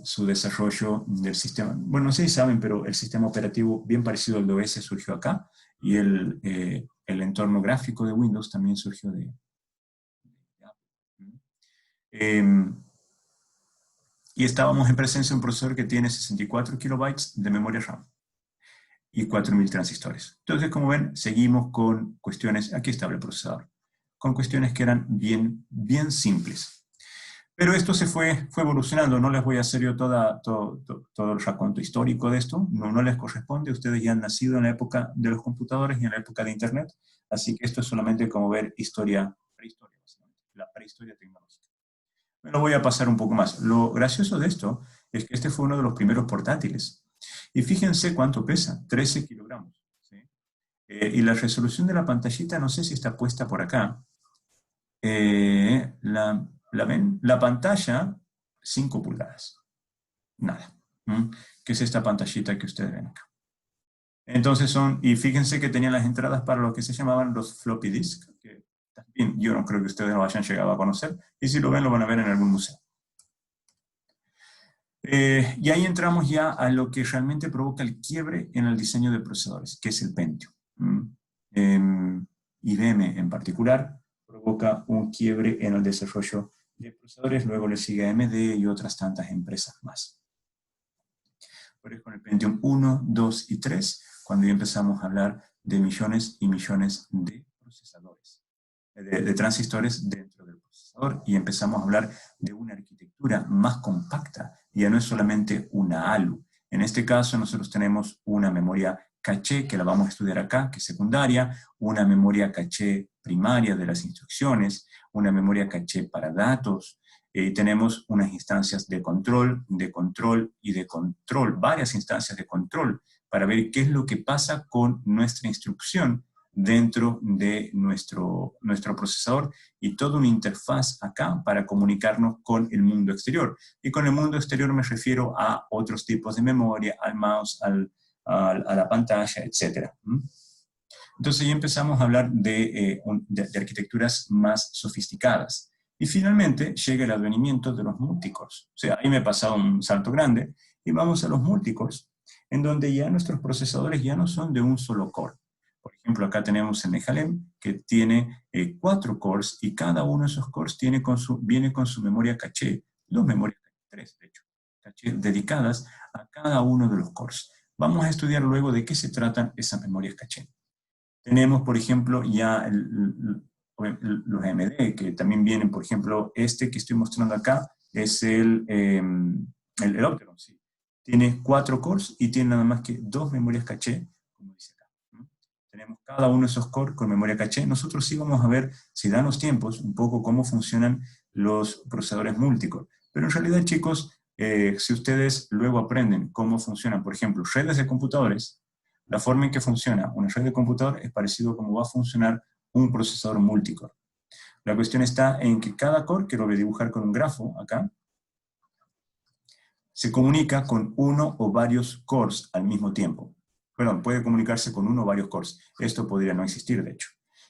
su desarrollo del sistema. Bueno, no sé si saben, pero el sistema operativo bien parecido al de OS surgió acá, y el entorno gráfico de Windows también surgió de Apple. Y estábamos en presencia de un procesador que tiene 64 kilobytes de memoria RAM y 4000 transistores. Entonces, como ven, seguimos con cuestiones, aquí está el procesador, con cuestiones que eran bien simples. Pero esto fue evolucionando, no les voy a hacer yo todo el raconto histórico de esto, no les corresponde, ustedes ya han nacido en la época de los computadores y en la época de Internet, así que esto es solamente como ver prehistoria, la prehistoria tecnológica. Me lo voy a pasar un poco más. Lo gracioso de esto es que este fue uno de los primeros portátiles. Y fíjense cuánto pesa, 13 kilogramos. ¿Sí? Y la resolución de la pantallita, no sé si está puesta por acá. ¿La ven? La pantalla, 5 pulgadas. Nada. ¿Qué es esta pantallita que ustedes ven acá? Entonces y fíjense que tenían las entradas para lo que se llamaban los floppy disk, que también yo no creo que ustedes lo hayan llegado a conocer, y si lo ven, lo van a ver en algún museo. Y ahí entramos ya a lo que realmente provoca el quiebre en el diseño de procesadores, que es el Pentium. IBM en particular provoca un quiebre en el desarrollo de procesadores, luego le sigue AMD y otras tantas empresas más. Por eso con el Pentium 1, 2 y 3, cuando ya empezamos a hablar de millones y millones de procesadores, de transistores dentro del procesador, y empezamos a hablar de una arquitectura más compacta, ya no es solamente una ALU. En este caso nosotros tenemos una memoria caché, que la vamos a estudiar acá, que es secundaria, una memoria caché primaria de las instrucciones, una memoria caché para datos, tenemos unas instancias de control y de control, varias instancias de control, para ver qué es lo que pasa con nuestra instrucción dentro de nuestro procesador, y toda una interfaz acá para comunicarnos con el mundo exterior. Y con el mundo exterior me refiero a otros tipos de memoria, al mouse, a la pantalla, etc. Entonces ya empezamos a hablar de arquitecturas más sofisticadas. Y finalmente llega el advenimiento de los multicores. O sea, ahí me he pasado un salto grande, y vamos a los multicores, en donde ya nuestros procesadores ya no son de un solo core. Por ejemplo, acá tenemos el Nehalem, que tiene 4 cores, y cada uno de esos cores viene con su memoria caché, 2 memorias, 3 de hecho, caché dedicadas a cada uno de los cores. Vamos a estudiar luego de qué se tratan esas memorias caché. Tenemos, por ejemplo, ya los AMD, que también vienen, por ejemplo, este que estoy mostrando acá, es el Opteron, sí. Tiene 4 cores y tiene nada más que 2 memorias caché, como dice acá. Tenemos cada uno de esos cores con memoria caché. Nosotros sí vamos a ver, si dan los tiempos, un poco cómo funcionan los procesadores multicore. Pero en realidad, chicos, si ustedes luego aprenden cómo funcionan, por ejemplo, redes de computadores, la forma en que funciona una red de computador es parecido a cómo va a funcionar un procesador multicore. La cuestión está en que cada core, que lo voy a dibujar con un grafo acá, se comunica con uno o varios cores al mismo tiempo. Perdón, puede comunicarse con uno o varios cores. Esto podría no existir, de hecho.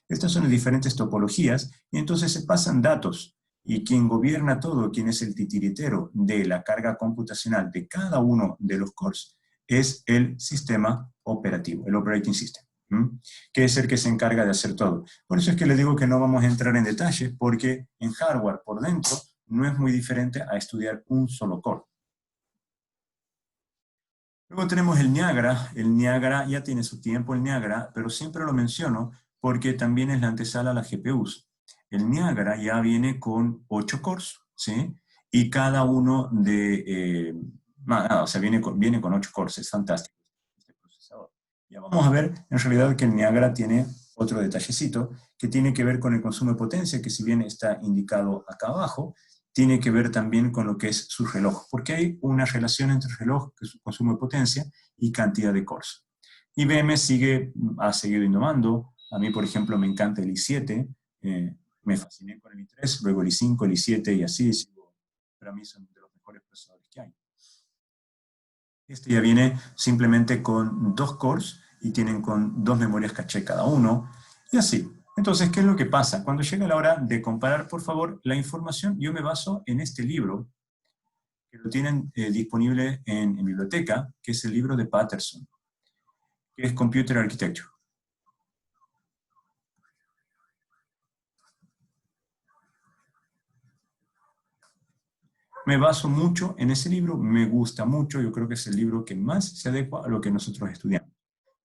Estas son las diferentes topologías, y entonces se pasan datos. Y quien gobierna todo, quien es el titiritero de la carga computacional de cada uno de los cores, es el sistema operativo, el operating system, que es el que se encarga de hacer todo. Por eso es que les digo que no vamos a entrar en detalle, porque en hardware por dentro no es muy diferente a estudiar un solo core. Luego tenemos el Niagara ya tiene su tiempo el Niagara, pero siempre lo menciono porque también es la antesala a las GPUs. El Niagara ya viene con 8 cores, ¿sí? Y cada uno o sea, viene con 8 cores, es fantástico este procesador. Ya vamos a ver en realidad que el Niagara tiene otro detallecito que tiene que ver con el consumo de potencia, que si bien está indicado acá abajo, tiene que ver también con lo que es su reloj, porque hay una relación entre el reloj, que es su consumo de potencia, y cantidad de cores. IBM ha seguido innovando. A mí, por ejemplo, me encanta el i7, me fasciné con el i3, luego el i5, el i7 y así, para mí son de los mejores procesadores que hay. Este ya viene simplemente con 2 cores y tienen con 2 memorias caché cada uno, y así. Entonces, ¿qué es lo que pasa? Cuando llega la hora de comparar, por favor, la información, yo me baso en este libro, que lo tienen disponible en biblioteca, que es el libro de Patterson, que es Computer Architecture. Me baso mucho en ese libro, me gusta mucho, yo creo que es el libro que más se adecua a lo que nosotros estudiamos.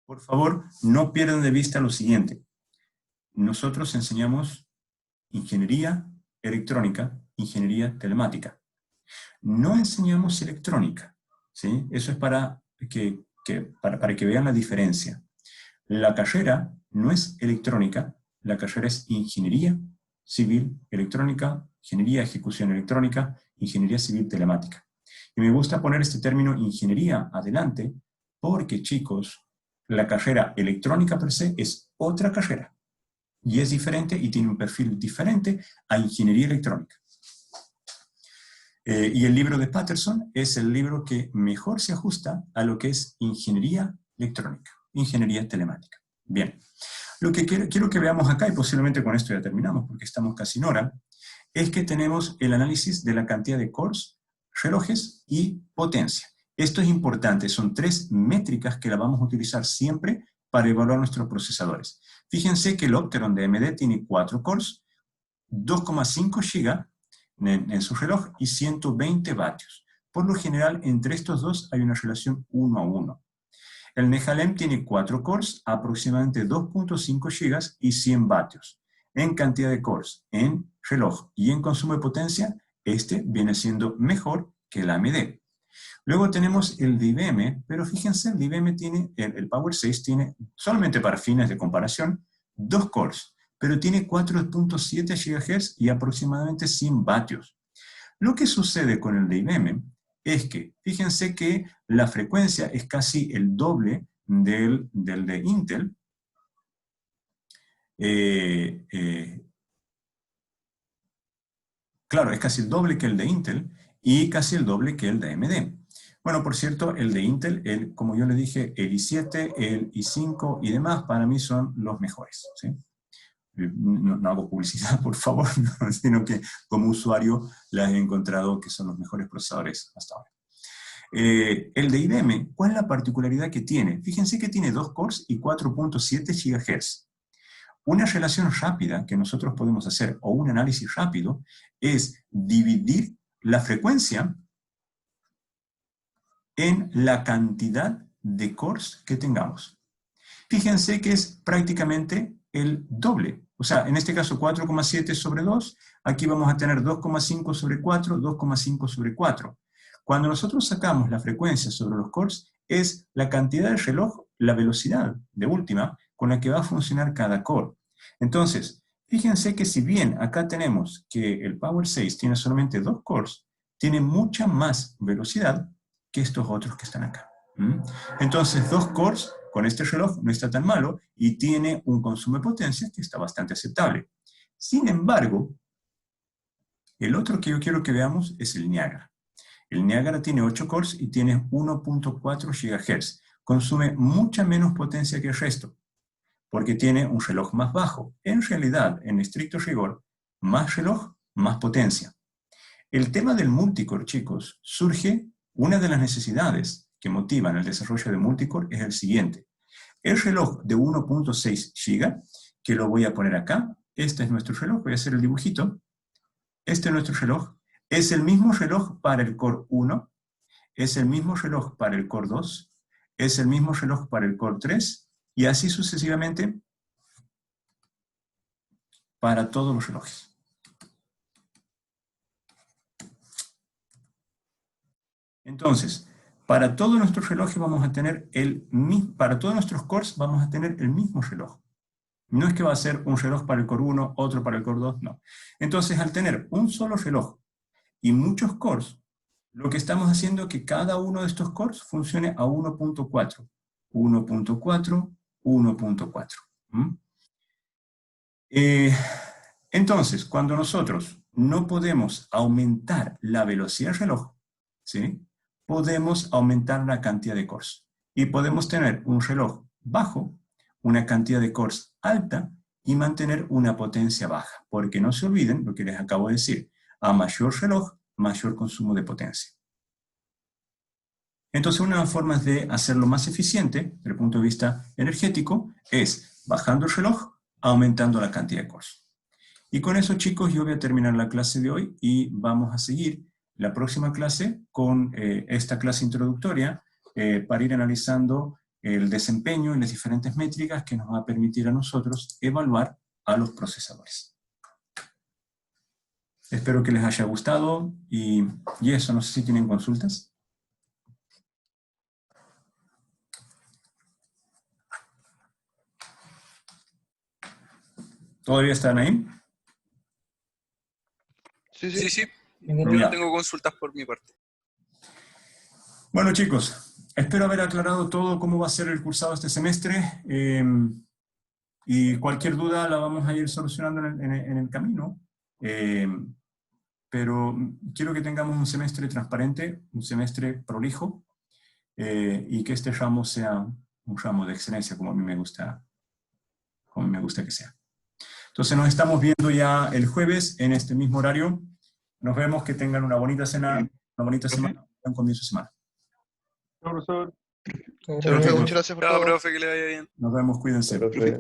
Por favor, no pierdan de vista lo siguiente. Nosotros enseñamos ingeniería electrónica, ingeniería telemática. No enseñamos electrónica, ¿sí? Eso es para que vean la diferencia. La carrera no es electrónica, la carrera es ingeniería civil electrónica, ingeniería ejecución electrónica, ingeniería civil telemática. Y me gusta poner este término ingeniería adelante porque, chicos, la carrera electrónica per se es otra carrera y es diferente y tiene un perfil diferente a ingeniería electrónica. Y el libro de Patterson es el libro que mejor se ajusta a lo que es ingeniería electrónica, ingeniería telemática. Bien, lo que quiero que veamos acá, y posiblemente con esto ya terminamos porque estamos casi en hora, es que tenemos el análisis de la cantidad de cores, relojes y potencia. Esto es importante, son 3 métricas que la vamos a utilizar siempre para evaluar nuestros procesadores. Fíjense que el Opteron de AMD tiene 4 cores, 2,5 GB en su reloj y 120 vatios. Por lo general, entre estos dos hay una relación 1 a 1. El Nehalem tiene 4 cores, aproximadamente 2.5 GB y 100 vatios. En cantidad de cores, en reloj y en consumo de potencia, este viene siendo mejor que el AMD. Luego tenemos el de IBM, pero fíjense, el de IBM tiene, el Power 6 tiene, solamente para fines de comparación, 2 cores, pero tiene 4.7 GHz y aproximadamente 100 vatios. Lo que sucede con el de IBM es que, fíjense que la frecuencia es casi el doble del de Intel. Claro, es casi el doble que el de Intel y casi el doble que el de AMD. Bueno, por cierto, el de Intel, como yo le dije, el i7, el i5 y demás, para mí son los mejores, ¿sí? No hago publicidad, por favor, no, sino que como usuario las he encontrado que son los mejores procesadores hasta ahora. El de IBM, ¿cuál es la particularidad que tiene? Fíjense que tiene 2 cores y 4.7 GHz. Una relación rápida que nosotros podemos hacer, o un análisis rápido, es dividir la frecuencia en la cantidad de cores que tengamos. Fíjense que es prácticamente el doble. O sea, en este caso 4,7 sobre 2, aquí vamos a tener 2,5 sobre 4, 2,5 sobre 4. Cuando nosotros sacamos la frecuencia sobre los cores, es la cantidad del reloj, la velocidad de última, con la que va a funcionar cada core. Entonces, fíjense que si bien acá tenemos que el Power 6 tiene solamente 2 cores, tiene mucha más velocidad que estos otros que están acá. Entonces, 2 cores con este reloj no está tan malo y tiene un consumo de potencia que está bastante aceptable. Sin embargo, el otro que yo quiero que veamos es el Niagara. El Niagara tiene 8 cores y tiene 1.4 GHz. Consume mucha menos potencia que el resto, porque tiene un reloj más bajo. En realidad, en estricto rigor, más reloj, más potencia. El tema del multicore, chicos, surge, una de las necesidades que motivan el desarrollo de multicore es el siguiente. El reloj de 1.6 GB, que lo voy a poner acá, este es nuestro reloj, voy a hacer el dibujito. Este es nuestro reloj. Es el mismo reloj para el Core 1, es el mismo reloj para el Core 2, es el mismo reloj para el Core 3, y así sucesivamente para todos los relojes. Entonces, para todos nuestros relojes vamos a tener para todos nuestros cores vamos a tener el mismo reloj. No es que va a ser un reloj para el Core 1, otro para el Core 2, no. Entonces, al tener un solo reloj y muchos cores, lo que estamos haciendo es que cada uno de estos cores funcione a 1.4. 1.4, 1.4. Entonces, cuando nosotros no podemos aumentar la velocidad del reloj, ¿sí?, podemos aumentar la cantidad de cores. Y podemos tener un reloj bajo, una cantidad de cores alta y mantener una potencia baja. Porque no se olviden lo que les acabo de decir. A mayor reloj, mayor consumo de potencia. Entonces, una de las formas de hacerlo más eficiente, desde el punto de vista energético, es bajando el reloj, aumentando la cantidad de cores. Y con eso, chicos, yo voy a terminar la clase de hoy y vamos a seguir la próxima clase con esta clase introductoria para ir analizando el desempeño en las diferentes métricas que nos va a permitir a nosotros evaluar a los procesadores. Espero que les haya gustado y eso, no sé si tienen consultas. ¿Todavía están ahí? Sí, Sí, sí. sí, Ningún yo Ya. no tengo consultas por mi parte. Bueno, chicos, espero haber aclarado todo cómo va a ser el cursado este semestre, y cualquier duda la vamos a ir solucionando en el camino. Pero quiero que tengamos un semestre transparente, un semestre prolijo, y que este ramo sea un ramo de excelencia, como a mí me gusta que sea. Entonces nos estamos viendo ya el jueves en este mismo horario. Nos vemos, que tengan una bonita cena, una bonita ¿Profe? semana, un comienzo de semana. Profesor. Chao, profe, Perfecto. muchas gracias por Chao, todo. profe, que le vaya bien. Nos vemos, cuídense. profe.